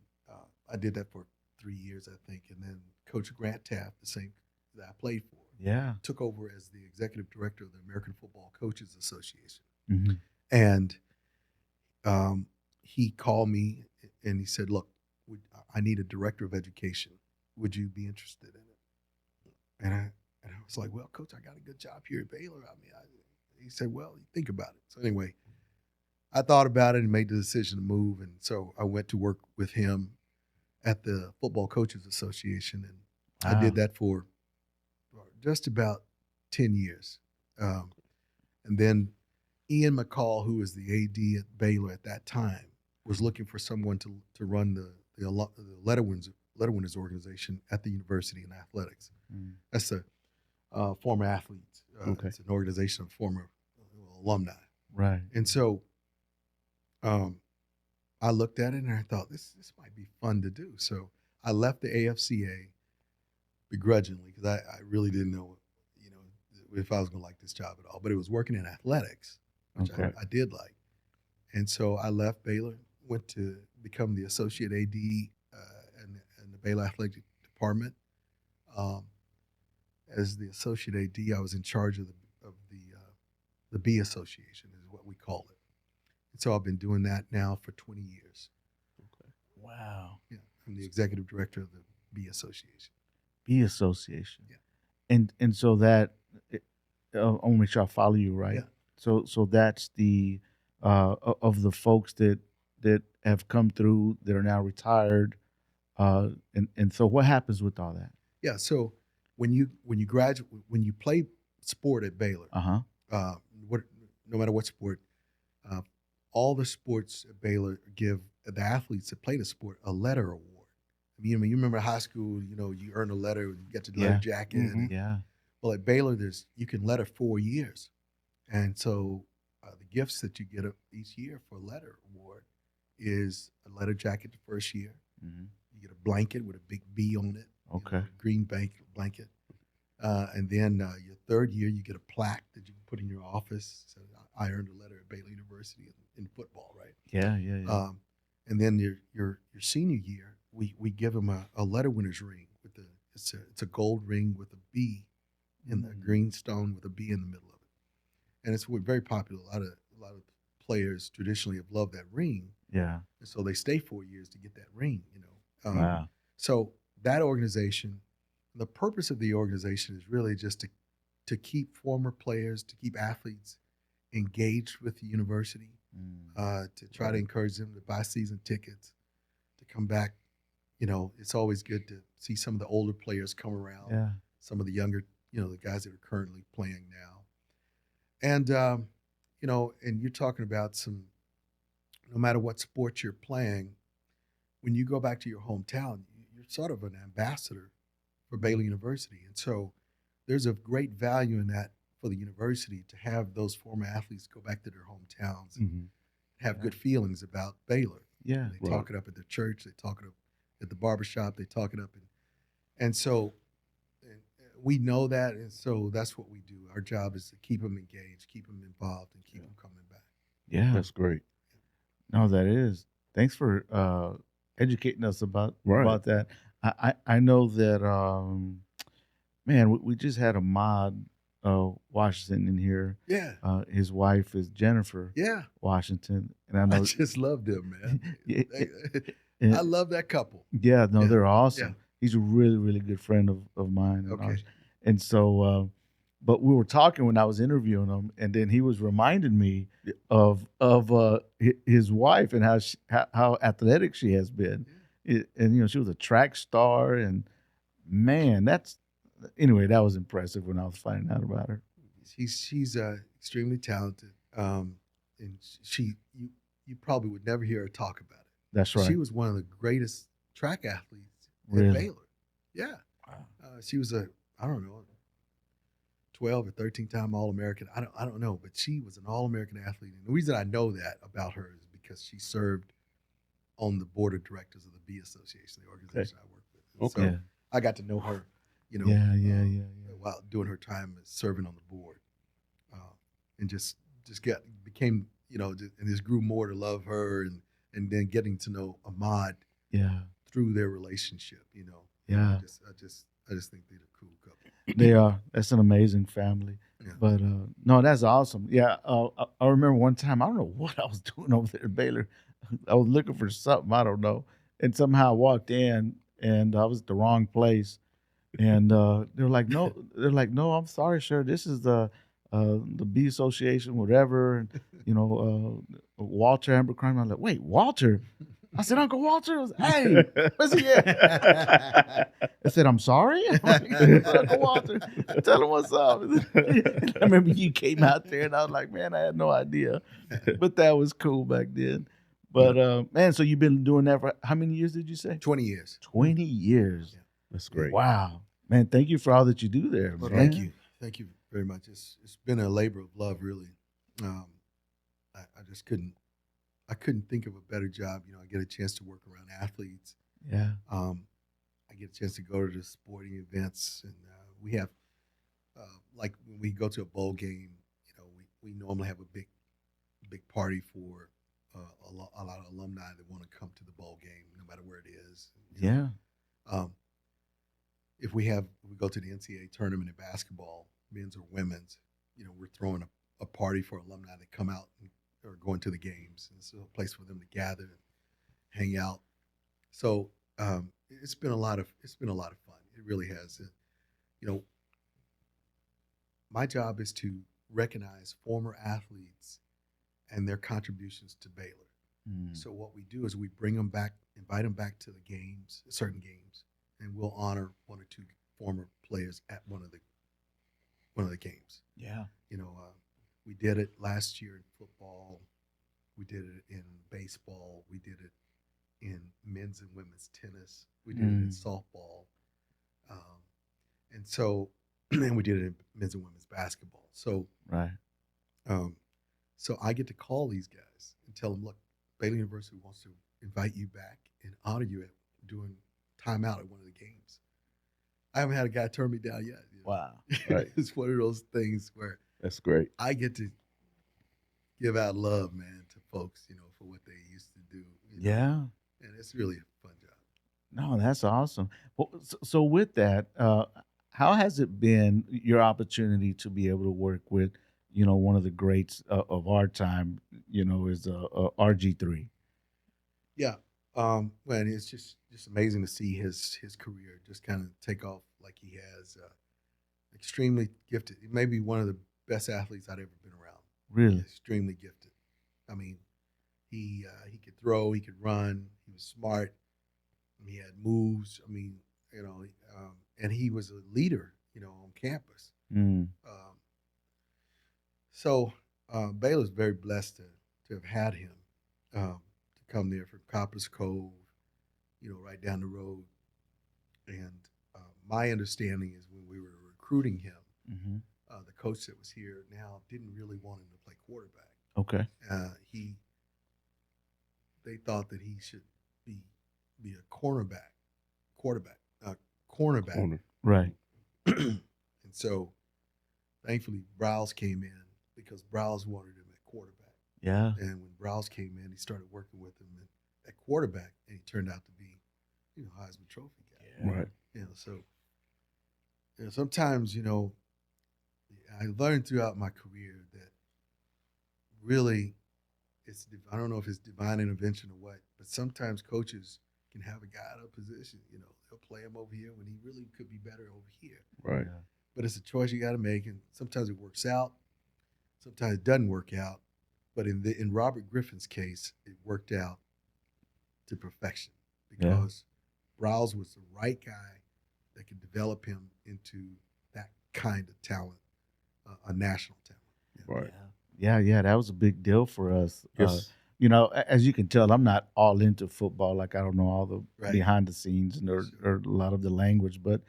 I did that for 3 years, I think. And then Coach Grant Taft, the same that I played for, Yeah. took over as the executive director of the American Football Coaches Association. Mm-hmm. And he called me and he said, "Look, I need a director of education. Would you be interested in it?" And I was like, "Well, Coach, I got a good job here at Baylor." He said, "Well, think about it." So anyway, I thought about it and made the decision to move. And so I went to work with him at the Football Coaches Association. And I did that for just about 10 years. And then Ian McCall, who was the AD at Baylor at that time, was looking for someone to run the Letterwinners organization at the university in athletics. Mm. That's a former athletes. Okay. It's an organization of former alumni. Right. And so I looked at it and I thought, this might be fun to do. So I left the AFCA begrudgingly, because I really didn't know, if I was going to like this job at all. But it was working in athletics, which I did like. And so I left Baylor, went to become the associate AD in the Baylor Athletic Department. As the associate AD, I was in charge of the B Association, is what we call it. And so I've been doing that now for 20 years. Okay. Wow. Yeah, I'm the executive director of the B Association. B Association. Yeah. And so that I want to make sure I follow you right. Yeah. So that's the of the folks that have come through that are now retired. And so what happens with all that? Yeah. So when you graduate, when you play sport at Baylor, no matter what sport, all the sports at Baylor give the athletes that play the sport a letter award. You remember high school, you earn a letter, you get the letter jacket. Mm-hmm. Yeah. Well, at Baylor, you can letter 4 years. And so the gifts that you get each year for a letter award is a letter jacket the first year. Mm-hmm. You get a blanket with a big B on it. Okay. A green blanket. And then your third year, you get a plaque that you can put in your office. So I earned a letter at Baylor University in football, right? Yeah. And then your senior year, we give them a letter winner's ring with it's a gold ring with a B in the green stone with a B in the middle of it, and it's very popular. A lot of players traditionally have loved that ring. Yeah. And so they stay 4 years to get that ring. Wow. So that organization, the purpose of the organization is really just to keep former players, to keep athletes engaged with the university, to try to encourage them to buy season tickets, to come back. It's always good to see some of the older players come around, some of the younger, the guys that are currently playing now. And, and you're talking about no matter what sport you're playing, when you go back to your hometown, you're sort of an ambassador for Baylor University. And so there's a great value in that for the university to have those former athletes go back to their hometowns and have good feelings about Baylor. Yeah. They talk it up at their church. They talk it up at the barbershop. They talk it up. And so we know that. And so that's what we do. Our job is to keep them engaged, keep them involved, and keep them coming back. Yeah. That's great. No, that is. Thanks for educating us about that. I know that, man, we just had a mod, Washington in here. Yeah. His wife is Jennifer. Yeah. Washington, and I know just love them, man. I love that couple. Yeah, no, they're awesome. Yeah. He's a really, really good friend of mine. Okay. And so, but we were talking when I was interviewing him, and then he was reminding me of his wife and how athletic she has been. And she was a track star, and man, anyway, that was impressive when I was finding out about her. She's extremely talented, and you probably would never hear her talk about it. That's right. She was one of the greatest track athletes Really? at Baylor. Yeah. Wow. She was 12 or 13-time All-American. I don't know, but she was an All-American athlete. And the reason I know that about her is because she served on the board of directors of the Bee Association, the organization I work with. And so I got to know her, while doing her time as serving on the board, and just became, and just grew more to love her, and then getting to know Ahmad, through their relationship, I just think they're a cool couple. They are. That's an amazing family. Yeah. But no, that's awesome. Yeah, I remember one time, I don't know what I was doing over there at Baylor. I was looking for something, I don't know, and somehow I walked in, and I was at the wrong place, and they're like, no, I'm sorry, sir, this is the Bee Association, whatever, and Walter Abercrombie. I'm like, wait, Walter? I said, Uncle Walter. I was, hey, where's he at? I said, I'm sorry? Uncle Walter, tell him what's up. I remember you came out there, and I was like, man, I had no idea. But that was cool back then. But, man, so you've been doing that for how many years did you say? 20 years. 20 years. Yeah. That's great. Wow. Man, thank you for all that you do there. Well, man. thank you. Thank you very much. It's been a labor of love, really. I just couldn't think of a better job. I get a chance to work around athletes. Yeah. I get a chance to go to the sporting events, and we have, like when we go to a bowl game, we normally have a big party for a lot of alumni that want to come to the bowl game, no matter where it is. Yeah. If we go to the NCAA tournament in basketball, men's or women's, we're throwing a party for alumni that come out or going to the games. And it's a place for them to gather and hang out. So it's been a lot of fun. It really has. My job is to recognize former athletes and their contributions to Baylor. So what we do is we bring them back, invite them back to the games, certain games, and we'll honor one or two former players at one of the games. Yeah. We did it last year in football. We did it in baseball. We did it in men's and women's tennis. We did it in softball. And so, and we did it in men's and women's basketball. So, right. So I get to call these guys and tell them, look, Baylor University wants to invite you back and honor you at doing timeout at one of the games. I haven't had a guy turn me down yet. Wow. Right. It's one of those things where that's great. I get to give out love, man, to folks, for what they used to do. Yeah. And it's really a fun job. No, that's awesome. Well, so with that, how has it been your opportunity to be able to work with, one of the greats of our time, is RG3? Yeah. And it's just amazing to see his career just kind of take off like he has. Extremely gifted. Maybe one of the best athletes I've ever been around. Really? Extremely gifted. I mean, He could throw, he could run, he was smart, he had moves. I mean, and he was a leader, on campus. Mm. So Baylor's very blessed to have had him to come there from Copper's Cove, right down the road. And my understanding is when we were recruiting him, Mm-hmm. The coach that was here now didn't really want him to play quarterback. Okay. They thought that he should be a cornerback. Right. And so, thankfully, Browse came in because Browse wanted him at quarterback. Yeah. And when Browse came in, he started working with him at quarterback, and he turned out to be, Heisman Trophy guy. Yeah. Right. So, sometimes, I learned throughout my career that really I don't know if it's divine intervention or what, but sometimes coaches can have a guy out of position. They'll play him over here when he really could be better over here. Right. Yeah. But it's a choice you got to make, and sometimes it works out, sometimes it doesn't work out. But in Robert Griffin's case, it worked out to perfection because Browse was the right guy that could develop him into that kind of talent, a national talent. Right. Yeah. That was a big deal for us. Yes. As you can tell, I'm not all into football. Like I don't know all the Right. behind the scenes or a lot of the language, but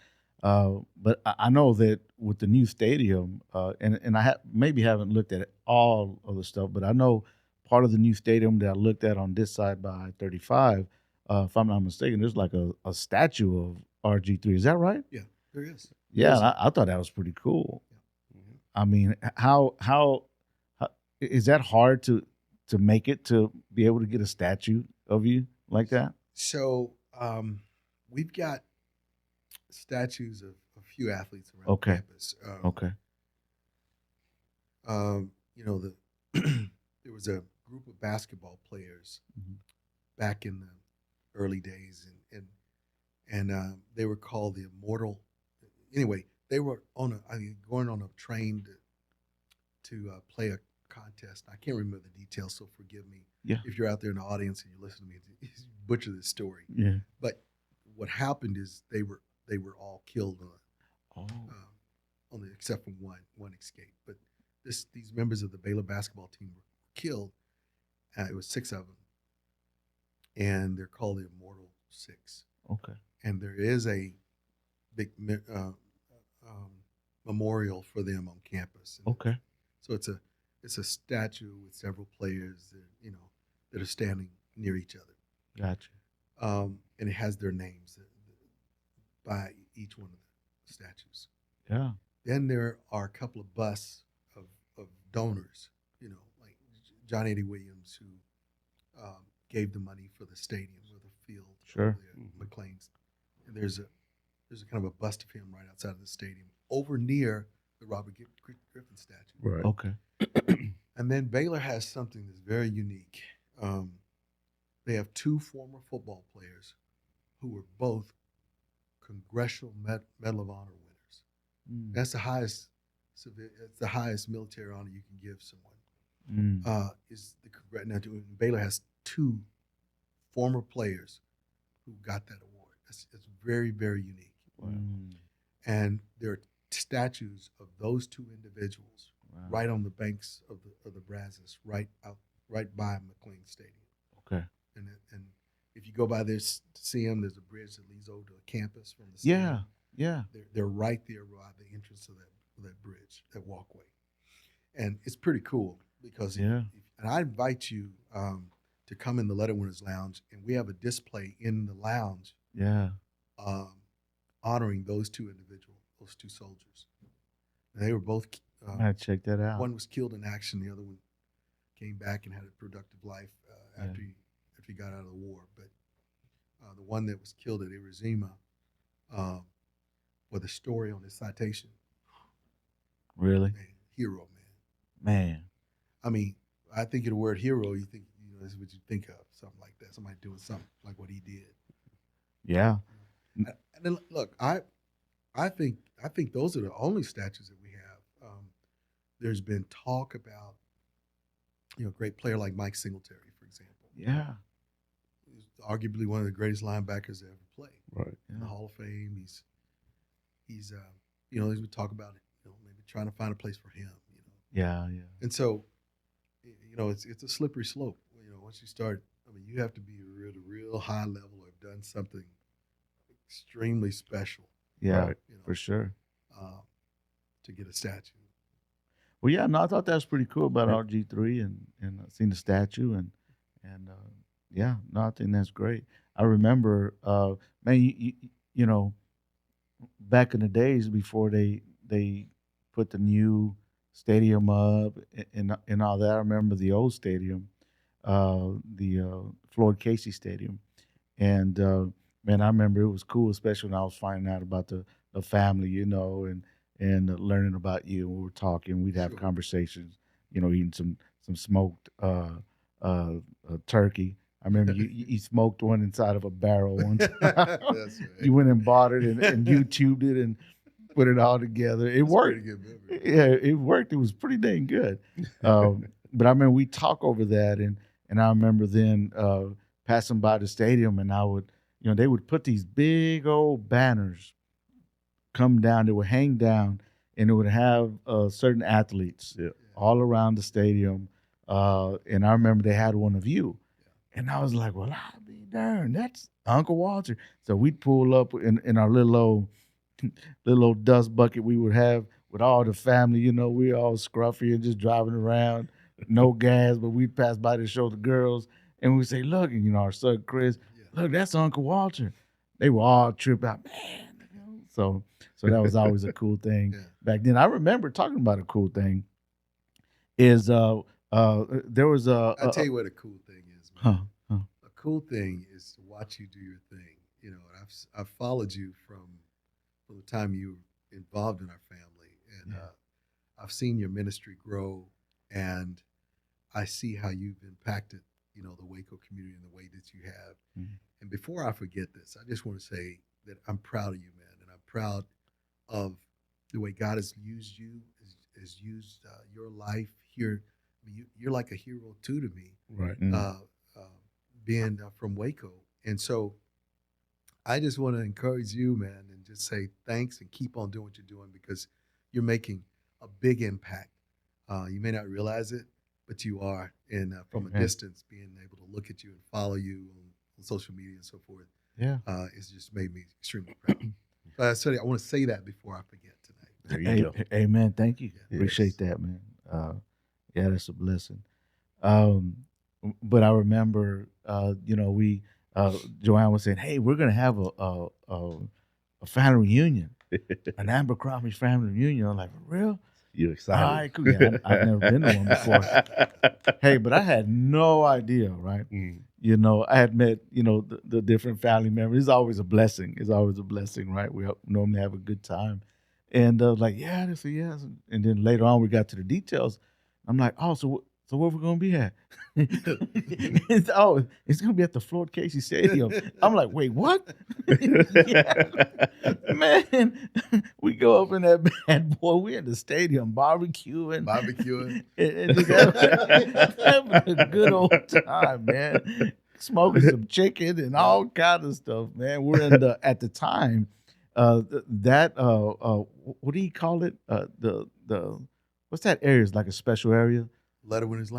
I know that with the new stadium, and I maybe haven't looked at all of the stuff, but I know part of the new stadium that I looked at on this side by I-35, if I'm not mistaken, there's like a statue of RG3. Is that right? Yeah, there is. Yeah, and I thought that was pretty cool. Mhm. I mean, how is that hard to make it to be able to get a statue of you like that? So we've got statues of a few athletes around Okay. campus. Okay. There was a group of basketball players Mhm. back in the early days, and they were called the Immortal. Anyway, they were going on a train to play a contest. I can't remember the details, so forgive me Yeah. if you're out there in the audience and you listen to me butcher this story. Yeah. But what happened is they were all killed on the except for one escape. But these members of the Baylor basketball team were killed. It was 6 of them, and they're called the Immortal Six. Okay. And there is a big memorial for them on campus. And Okay. so it's a statue with several players that are standing near each other. Gotcha. And it has their names by each one of the statues. Yeah. Then there are a couple of busts of donors, like John Eddie Williams, who gave the money for the stadium or the field. Sure. Over there, McLean's. And there's a kind of a bust of him right outside of the stadium, over near the Robert Griffin statue. Right. Okay. And then Baylor has something that's very unique. They have 2 former football players who were both Congressional Medal of Honor winners. Mm. That's the highest. It's the highest military honor you can give someone. Is the now Baylor has 2 former players who got that award. It's very, very unique. Mm. And there are statues of those 2 individuals Wow. right on the banks of the Brazos, right by McLean Stadium. Okay. And if you go by there to see them, there's a bridge that leads over to a campus from the stadium. Yeah. They're right there by the entrance of that bridge, that walkway, and it's pretty cool because and I invite you to come in the Letter Winners Lounge, and we have a display in the lounge, honoring those 2 individuals, those 2 soldiers. And they were both. I check that out. One was killed in action. The other one came back and had a productive life after he got out of the war. But the one that was killed at Iwo Jima, with a story on his citation. Really? Man, hero, man. Man. I mean, I think of the word hero, you think, this is what you think of, something like that. Somebody doing something like what he did. Yeah. And then look, I think those are the only statues that we have. There's been talk about, a great player like Mike Singletary, for example. Yeah. He's arguably one of the greatest linebackers to ever play. Right. In the Hall of Fame. He's as we talk about it, maybe trying to find a place for him. Yeah. And so, it's a slippery slope. Once you start, you have to be at a real high level or have done something extremely special. Yeah, for sure. To get a statue. Well, yeah, no, I thought that was pretty cool about RG3 and seeing the statue and yeah, no, I think that's great. I remember, man, you know, back in the days before they put the new stadium up and all that. I remember the old stadium, the Floyd Casey Stadium, and man, I remember it was cool, especially when I was finding out about the family, and learning about you. We were talking. We'd have conversations. Eating some smoked turkey. I remember you smoked one inside of a barrel once. That's right. You went and bought it and YouTubed it and put it all together. It worked. Pretty good memory. Yeah, it worked. It was pretty dang good. But I remember we talk over that, and I remember then passing by the stadium, and I would, they would put these big old banners come down. They would hang down, and it would have certain athletes all around the stadium. And I remember they had one of you. And I was like, well, I'll be darned. That's Uncle Walter. So we'd pull up in our little old dust bucket we would have with all the family. We all scruffy and just driving around, no gas, but we'd pass by to show the girls. And we'd say, look, and our son Chris, look, that's Uncle Walter. They were all tripped out, man. So that was always a cool thing back then. I remember talking about a cool thing is there was I'll tell you what a cool thing is, man. A cool thing is to watch you do your thing. And I've followed you from the time you were involved in our family, and I've seen your ministry grow, and I see how you've impacted, the Waco community in the way that you have. Mm-hmm. And before I forget this, I just want to say that I'm proud of you, man, and I'm proud of the way God has used you, has used your life here. You're like a hero too to me, right? Being from Waco, and so I just want to encourage you, man, and just say thanks and keep on doing what you're doing because you're making a big impact. You may not realize it, but you are, and from a distance, being able to look at you and follow you on social media and so forth, it's just made me extremely proud. So I want to say that before I forget tonight. There you go. Amen. Thank you. Yeah. Appreciate that, man. Yeah, that's a blessing. But I remember, Joanne was saying, "Hey, we're gonna have a family reunion, an Abercrombie family reunion." I'm like, "For real?" You excited? All right, cool. Yeah, I've never been to one before. Hey, but I had no idea, right? I had met, the different family members. It's always a blessing. Right? We normally have a good time. And like, yeah, they say yes. And then later on, we got to the details. I'm like, oh, so where we gonna be at? It's going to be at the Floyd Casey Stadium. I'm like, wait, what? Man, we go up in that bad boy. We in the stadium barbecuing, and just having a good old time, man. Smoking some chicken and all kind of stuff, man. We're in at the time. What do you call it? The what's that area? It's like a special area. Letterman's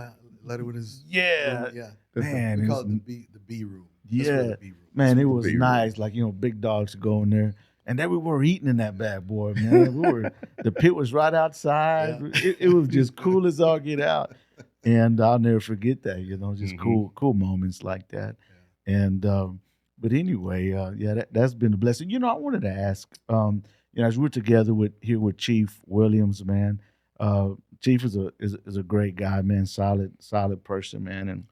yeah, room, yeah. Man, we call it the B room. Yeah, the B room. Man, it was nice. Like big dogs go in there, and then we were eating in that bad boy, man. The pit was right outside. Yeah. It was just cool as all get out, and I'll never forget that. Just cool moments like that, and. But anyway, that's been a blessing. I wanted to ask, as we're together here with Chief Williams, man. Chief is a great guy, man. Solid person, man. And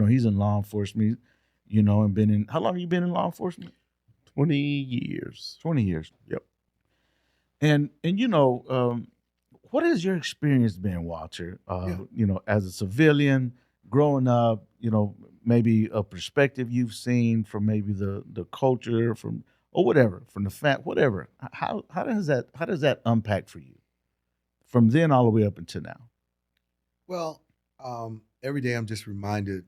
he's in law enforcement. And been in. How long have you been in law enforcement? 20 years. 20 years. Yep. And what has your experience been, Walter? As a civilian growing up, maybe a perspective you've seen from maybe the culture or whatever, from the fact, whatever. How does that unpack for you from then all the way up until now? Well, every day I'm just reminded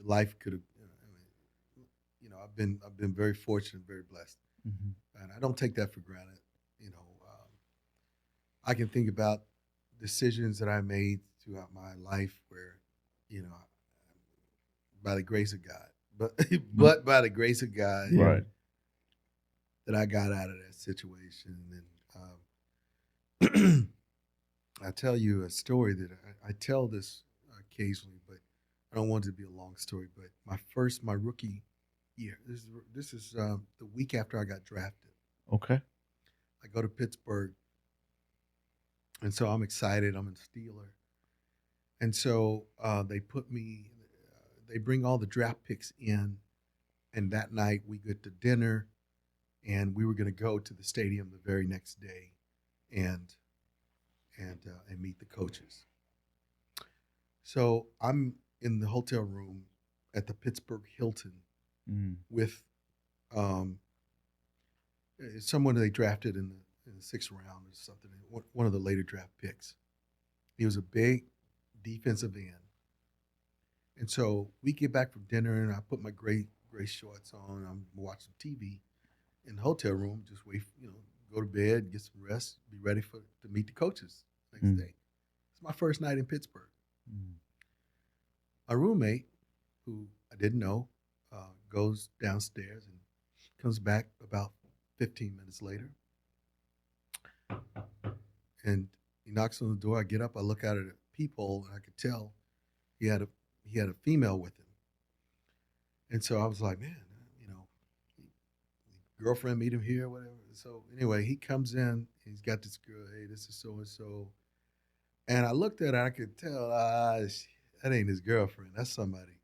life could have. I've been very fortunate, very blessed, and I don't take that for granted. I can think about decisions that I made throughout my life where, by the grace of God, but by the grace of God, Right. that I got out of that situation. And I tell you a story that I tell this occasionally, but I don't want it to be a long story. But my rookie year, this is the week after I got drafted. Okay. I go to Pittsburgh, and so I'm excited. I'm a Steeler, and so they bring all the draft picks in, and that night we get to dinner, and we were going to go to the stadium the very next day, and meet the coaches. So I'm in the hotel room at the Pittsburgh Hilton with someone they drafted in the 6th round or something, one of the later draft picks. He was a big defensive end. And so we get back from dinner, and I put my gray shorts on, and I'm watching TV in the hotel room, just wait, go to bed, get some rest, be ready to meet the coaches next day. It's my first night in Pittsburgh. My roommate, who I didn't know, goes downstairs and comes back about 15 minutes later. And he knocks on the door. I get up, I look out at a peephole, and I could tell he had a female with him. And so I was like, man, girlfriend meet him here, whatever. So anyway, he comes in, he's got this girl, hey, this is so-and-so. And I looked at her, I could tell, that ain't his girlfriend. That's somebody,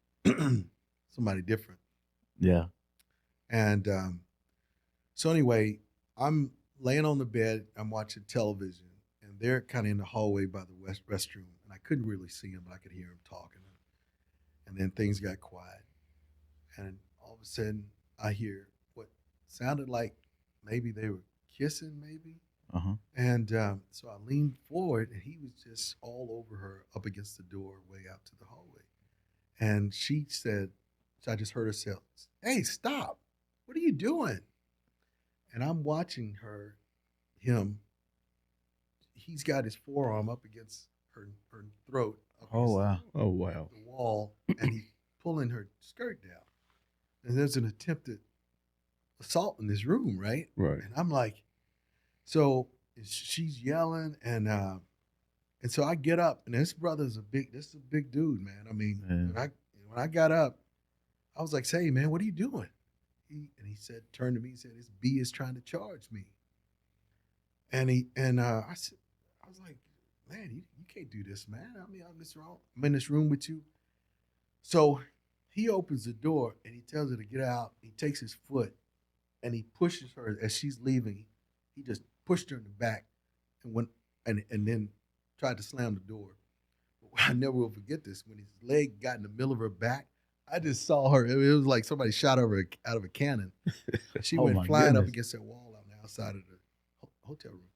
somebody different. Yeah. And so anyway, I'm laying on the bed, I'm watching television, and they're kind of in the hallway by the restroom, and I couldn't really see them, but I could hear them talking. And then things got quiet. And all of a sudden, I hear what sounded like maybe they were kissing, maybe. And so I leaned forward, and he was just all over her up against the door way out to the hallway. And she said, so I just heard her say, hey, stop. What are you doing? And I'm watching him. He's got his forearm up against her throat. Oh, wow. Oh, wow. The wall, and he's pulling her skirt down. And there's an attempted assault in this room, right? Right. And I'm like, so she's yelling, and so I get up, and this is a big dude, man. I mean, when I got up, I was like, say, man, what are you doing? He said, turned to me, he said, this B is trying to charge me. And I said, I was like, man, you can't do this, man. I mean, I'm in this room with you. So he opens the door, and he tells her to get out. He takes his foot, and he pushes her as she's leaving. He just pushed her in the back and then tried to slam the door. But I never will forget this. When his leg got in the middle of her back, I just saw her. It was like somebody shot her out of a cannon. She went flying up against that wall on the outside of the hotel room.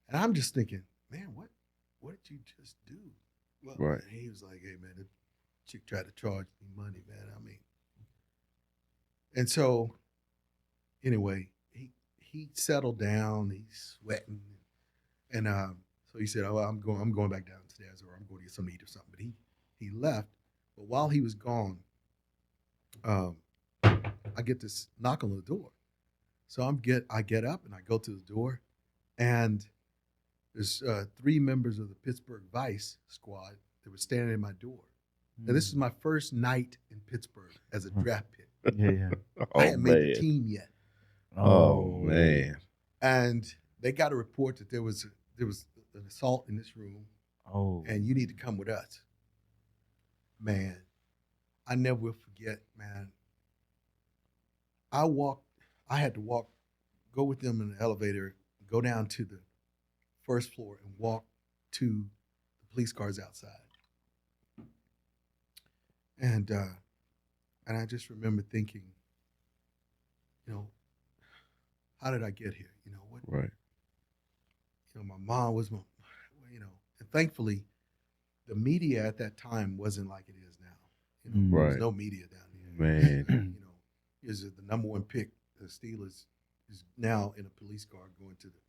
And I'm just thinking, man, what did you just do? Well, right. He was like, hey, man, the chick tried to charge me money, man. I mean. And so, anyway, he settled down. He's sweating. And so he said, oh, well, I'm going back downstairs, or I'm going to get something to eat or something. But he left. But while he was gone, I get this knock on the door. So I get up and I go to the door, and there's 3 members of the Pittsburgh Vice squad that were standing in my door. Now, this is my first night in Pittsburgh as a draft pick. Yeah. I hadn't made the team yet. Oh, man. And they got a report that there was an assault in this room. Oh. And you need to come with us. Man, I never will forget, man. I had to go with them in the elevator, go down to the first floor and walk to the police cars outside. And I just remember thinking, how did I get here? What? Right. My mom was and thankfully, the media at that time wasn't like it is now. You know, there was Right. no media down there. Man. You know, is the number one pick. The Steelers is now in a police car going to the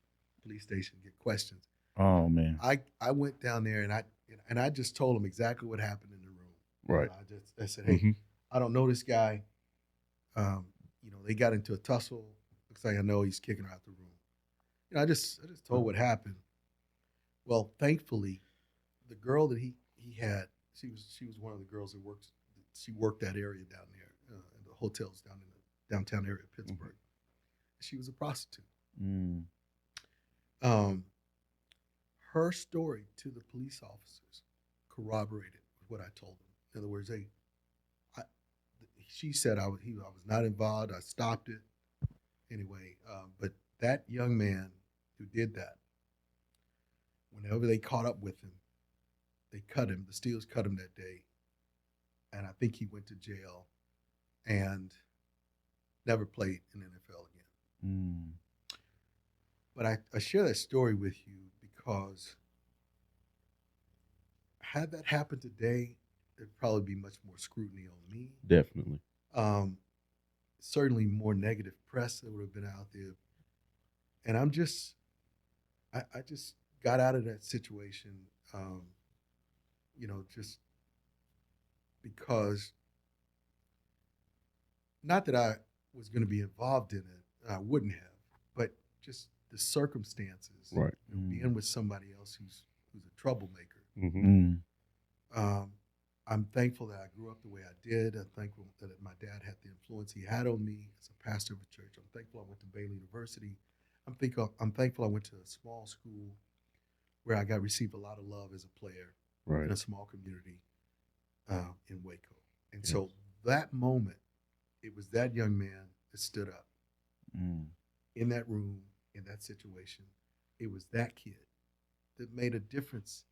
police station to get questions. Oh man. I went down there and I just told them exactly what happened in the room. Right. I said, hey, Mhm. I don't know this guy. You know, they got into a tussle. Looks like I know he's kicking her out the room. You know, I just told what happened. Well, thankfully, the girl that he had, she was one of the girls that works. She worked that area down there, in the hotels down in the downtown area of Pittsburgh. She was a prostitute. Mm. Her story to the police officers corroborated what I told them. In other words, she said I was not involved. I stopped it anyway. But that young man who did that, whenever they caught up with him, they cut him. The Steelers cut him that day, and I think he went to jail and never played in the NFL again. Mm. But I share that story with you because had that happened today, there'd probably be much more scrutiny on me. Definitely. Certainly more negative press that would have been out there. And I just got out of that situation, you know, just because, not that I was going to be involved in it, I wouldn't have, but just the circumstances, Right. you know, being with somebody else who's a troublemaker. Mm-hmm. Mm. I'm thankful that I grew up the way I did. I'm thankful that my dad had the influence he had on me as a pastor of a church. I'm thankful I went to Baylor University. I'm thankful I went to a small school where I received a lot of love as a player Right. in a small community in Waco. And so that moment, it was that young man that stood up in that room, in that situation. It was that kid that made a difference,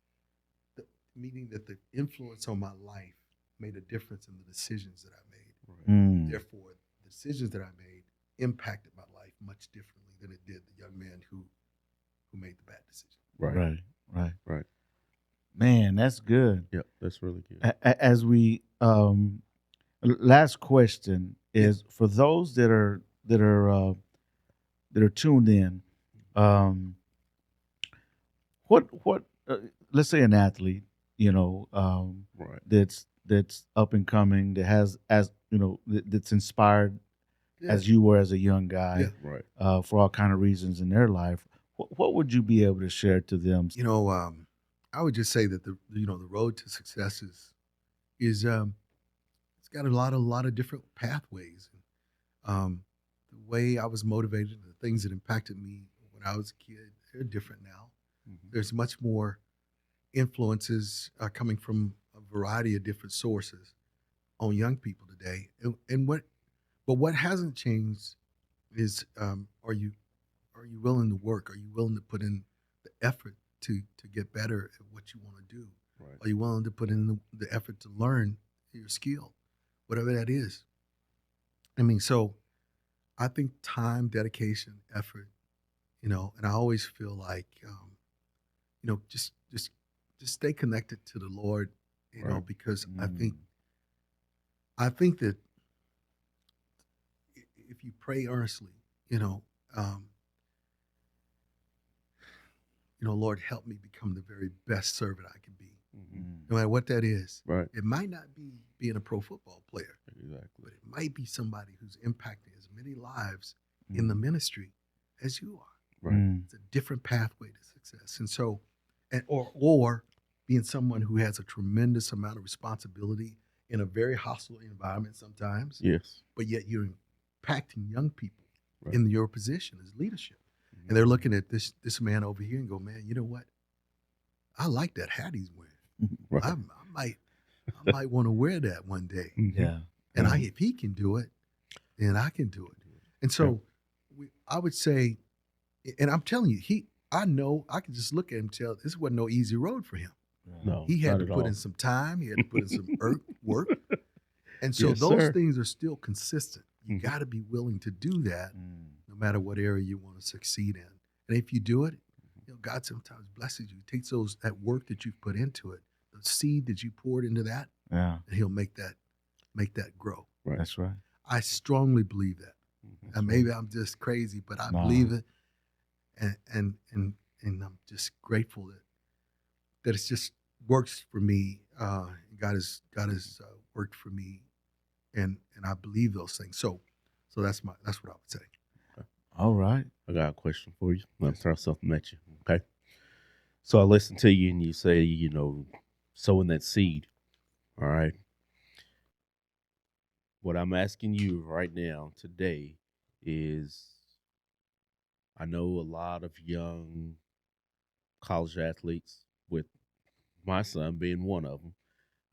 meaning that the influence on my life made a difference in the decisions that I made. Right. Mm. Therefore, the decisions that I made impacted my life much differently than it did the young man who made the bad decision. Right. Right. Man, that's good. Yep. That's really good. As we last question is for those that are tuned in. What let's say an athlete, you know, Right. that's up and coming, that has, as you know, that's inspired as you were as a young guy, Right. for all kind of reasons in their life. What would you be able to share to them? You know, I would just say that the road to success is it's got a lot of different pathways. The way I was motivated, the things that impacted me when I was a kid, they're different now. Mm-hmm. There's much more influences coming from a variety of different sources on young people today. But what hasn't changed is are you willing to work? Are you willing to put in the effort to get better at what you want to do? Right. Are you willing to put in the effort to learn your skill, whatever that is? I mean, so I think time, dedication, effort, you know, and I always feel like, you know, just stay connected to the Lord, you know, because I think that if you pray earnestly, you know, Lord, help me become the very best servant I can be, no matter what that is. Right. It might not be being a pro football player, Exactly. but it might be somebody who's impacting as many lives in the ministry as you are. Right. It's a different pathway to success. And so, or being someone who has a tremendous amount of responsibility in a very hostile environment sometimes, Yes. but yet you're impacting young people Right. in your position as leadership. And they're looking at this man over here and go, man, you know what? I like that hat he's wearing. Right. I might want to wear that one day. Yeah. And if he can do it, then I can do it. And so I would say, and I'm telling you, I know I can just look at him and tell this wasn't no easy road for him. No. He had not to at put all. in some time. He had to put in some work. And so Yes, those sir. things are still consistent. You Mhm. got to be willing to do that no matter what area you want to succeed in. And if you do it, you know, God sometimes blesses you. He takes that work that you've put into it, the seed that you poured into that, Yeah, and he'll make that grow. Right. that's right. I strongly believe that. Mhm. And maybe I'm just crazy, but I No. believe it, and I'm just grateful that it's just works for me. God has worked for me, and I believe those things. So that's what I would say. All right. I got a question for you. Let me throw something at you. Okay. So I listen to you and you say, sowing that seed. All right. What I'm asking you right now today is I know a lot of young college athletes, with my son being one of them.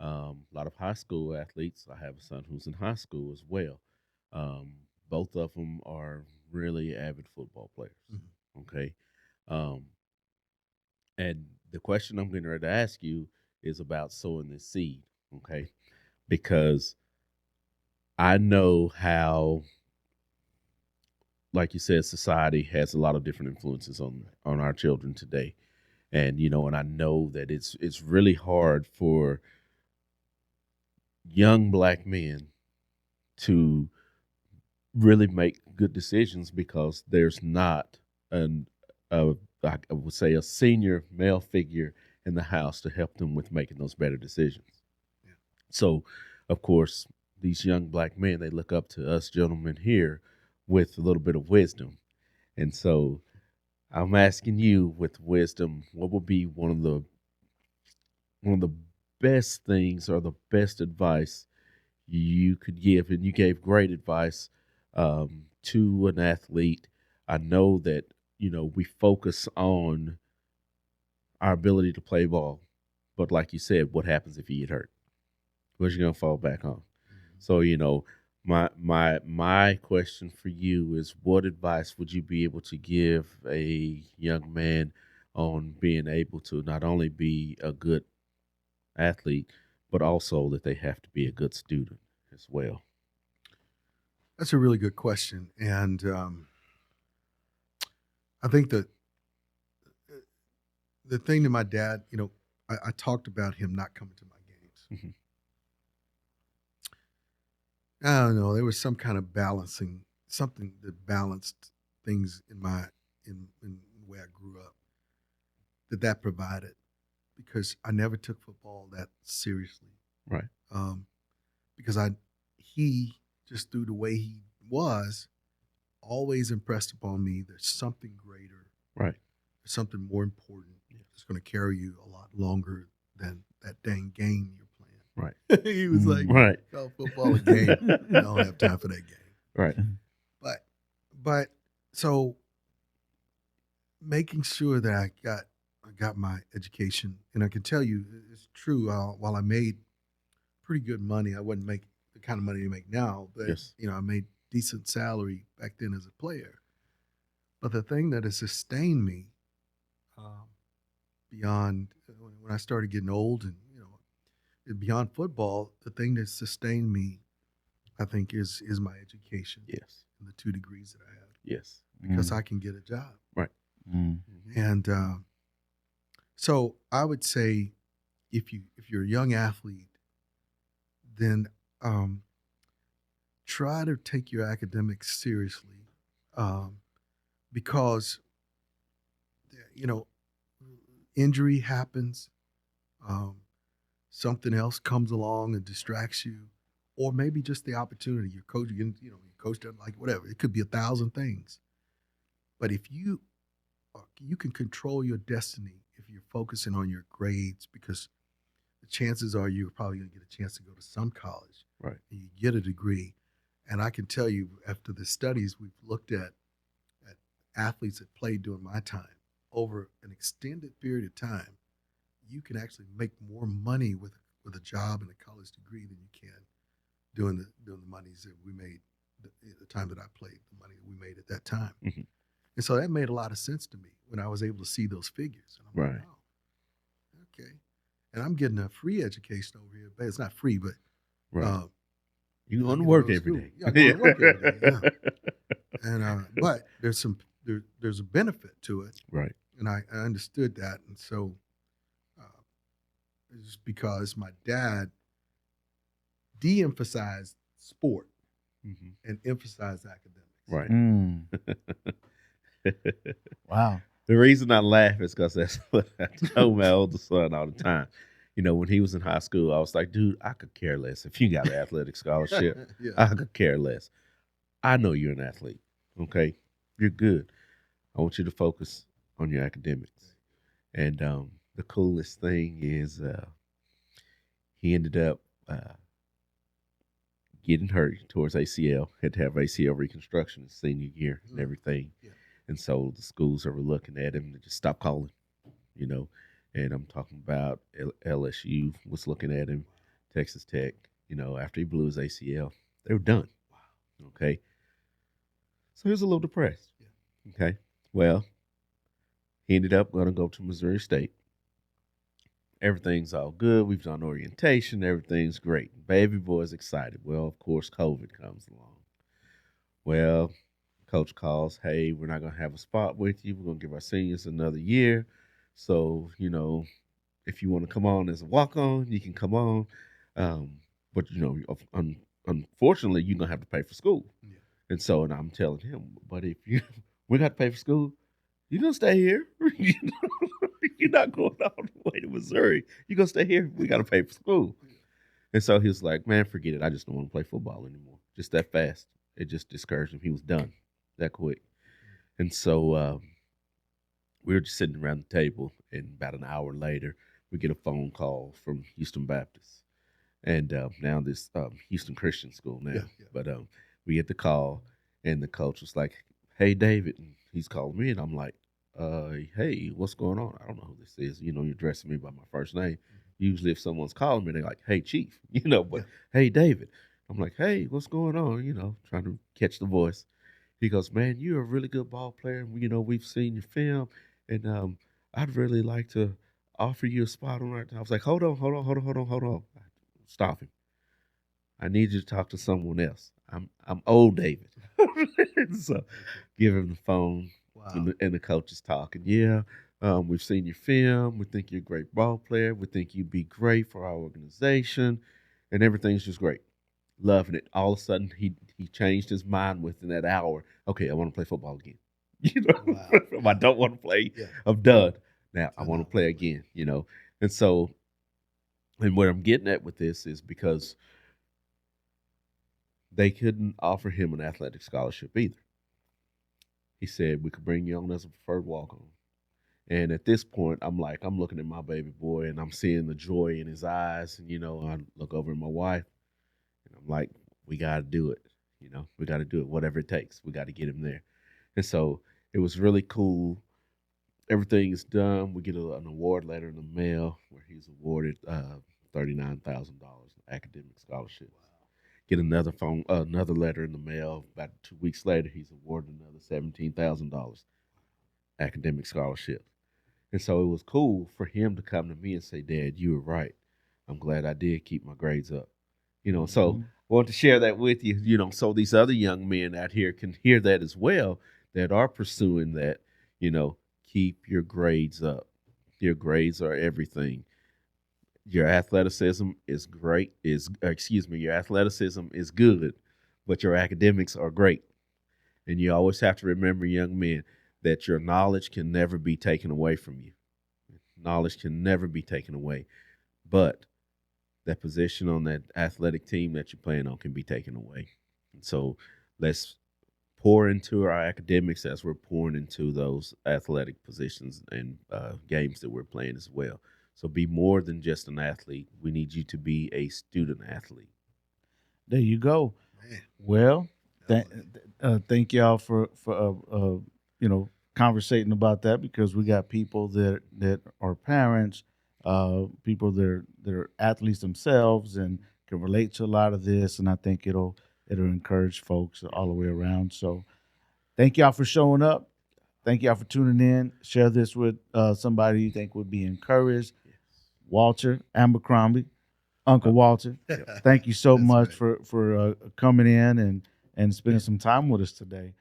A lot of high school athletes. I have a son who's in high school as well. Both of them are really avid football players. Mhm. Okay. Um, and the question I'm getting ready to ask you is about sowing this seed. Okay. Because I know how, like you said, society has a lot of different influences on our children today. And and I know that it's really hard for young black men to really make good decisions because there's not I would say a senior male figure in the house to help them with making those better decisions. Yeah. So, of course, these young black men, they look up to us gentlemen here with a little bit of wisdom. And so I'm asking you with wisdom, what would be one of the best things or the best advice you could give? And you gave great advice to an athlete. I know that we focus on our ability to play ball, but like you said, what happens if you get hurt? What's you gonna fall back on? So my question for you is, what advice would you be able to give a young man on being able to not only be a good athlete, but also that they have to be a good student as well? That's a really good question, and I think that the thing that my dad, I talked about him not coming to my games. Mhm. I don't know. There was some kind of balancing, something that balanced things in the way I grew up that provided, because I never took football that seriously. Right. Because he just through the way he was, always impressed upon me there's something greater, Right. there's something more important that's going to carry you a lot longer than that dang game you're playing. Right. He was like, Right. "Oh, football a game. I don't have time for that game." Right. But so making sure that I got my education, and I can tell you it's true. While I made pretty good money, I wouldn't make the kind of money you make now, but Yes. I made decent salary back then as a player. But the thing that has sustained me beyond when I started getting old, and beyond football, the thing that sustained me, I think, is my education. Yes. And the 2 degrees that I have, Yes. because I can get a job. Right. Mm. And so I would say, if you're a young athlete, then try to take your academics seriously, because injury happens, something else comes along and distracts you, or maybe just the opportunity. Your coach, your coach doesn't like it, whatever. It could be 1,000 things. But if you can control your destiny if you're focusing on your grades, because the chances are you're probably going to get a chance to go to some college. Right. And you get a degree. And I can tell you, after the studies we've looked at athletes that played during my time, over an extended period of time, you can actually make more money with a job and a college degree than you can doing the monies that we made the time that I played, the money that we made at that time. Mhm. And so that made a lot of sense to me when I was able to see those figures. And I'm Right. like, oh, okay. And I'm getting a free education over here, but it's not free, but Right. You I going to can work go to every school. day. Yeah, I go to work every day. Yeah. And but there's a benefit to it, Right. and I understood that, and so just because my dad de-emphasized sport and emphasized academics. Right. Wow. The reason I laugh is because that's what I told my oldest son all the time. You know, when he was in high school, I was like, dude, I could care less. If you got an athletic scholarship, Yeah. I could care less. I know you're an athlete, okay? You're good. I want you to focus on your academics. And the coolest thing is he ended up getting hurt towards ACL, had to have ACL reconstruction his senior year and everything. Yeah. And so the schools that were looking at him to just stop calling, you know. And I'm talking about LSU was looking at him, Texas Tech, you know, after he blew his ACL, they were done. Wow. Okay. So he was a little depressed. Yeah. Okay. Well, he ended up going to go to Missouri State. Everything's all good. We've done orientation. Everything's great. Baby boy's excited. Well, of course, COVID comes along. Well, coach calls, hey, we're not going to have a spot with you. We're going to give our seniors another year. So, you know, if you want to come on as a walk-on, you can come on. But, you know, unfortunately, you're going to have to pay for school. Yeah. And so, and I'm telling him, but if we got to pay for school, you're going to stay here. You're not going all the way to Missouri. You're going to stay here. We got to pay for school. And so he was like, man, forget it. I just don't want to play football anymore. Just that fast. It just discouraged him. He was done that quick. And so we were just sitting around the table, and about an hour later, we get a phone call from Houston Baptist. And now this Houston Christian School now. Yeah. But we get the call, and the coach was like, hey, David. And he's calling me, and I'm like, hey, what's going on? I don't know who this is. You know, you're addressing me by my first name. Usually if someone's calling me, they're like, hey, Chief, you know, but hey, David. I'm like, hey, what's going on? You know, trying to catch the voice. He goes, man, you're a really good ball player. You know, we've seen your film, and I'd really like to offer you a spot on our team. I was like, hold on. Stop him. I need you to talk to someone else. I'm old David. So give him the phone. Wow. And the coach is talking. Yeah, we've seen your film. We think you're a great ball player. We think you'd be great for our organization. And everything's just great. Loving it. All of a sudden, he changed his mind within that hour. Okay, I want to play football again. You know, wow. I don't want to play. Yeah. I'm done. Now I want to play again, you know. And so, and what I'm getting at with this is because they couldn't offer him an athletic scholarship either. He said, we could bring you on as a preferred walk-on. And at this point, I'm looking at my baby boy, and I'm seeing the joy in his eyes. And, you know, I look over at my wife, and I'm like, we got to do it. You know, we got to do it, whatever it takes. We got to get him there. And so it was really cool. Everything is done. We get an award letter in the mail where he's awarded $39,000 academic scholarship. Wow. Get another letter in the mail. About 2 weeks later, he's awarded another $17,000 academic scholarship. And so it was cool for him to come to me and say, Dad, you were right. I'm glad I did keep my grades up. You know, so I want to share that with you, you know, so these other young men out here can hear that as well, that are pursuing that, you know, keep your grades up. Your grades are everything. Your athleticism is great, your athleticism is good, but your academics are great. And you always have to remember, young men, that your knowledge can never be taken away from you. Knowledge can never be taken away. But that position on that athletic team that you're playing on can be taken away. And so let's pour into our academics as we're pouring into those athletic positions and games that we're playing as well. So be more than just an athlete. We need you to be a student athlete. There you go. Man. Well, thank y'all for you know, conversating about that, because we got people that are parents, people that are athletes themselves and can relate to a lot of this, and I think it'll encourage folks all the way around. So thank y'all for showing up. Thank y'all for tuning in. Share this with somebody you think would be encouraged. Walter Abercrombie, Uncle Walter, thank you so much for coming in and spending some time with us today.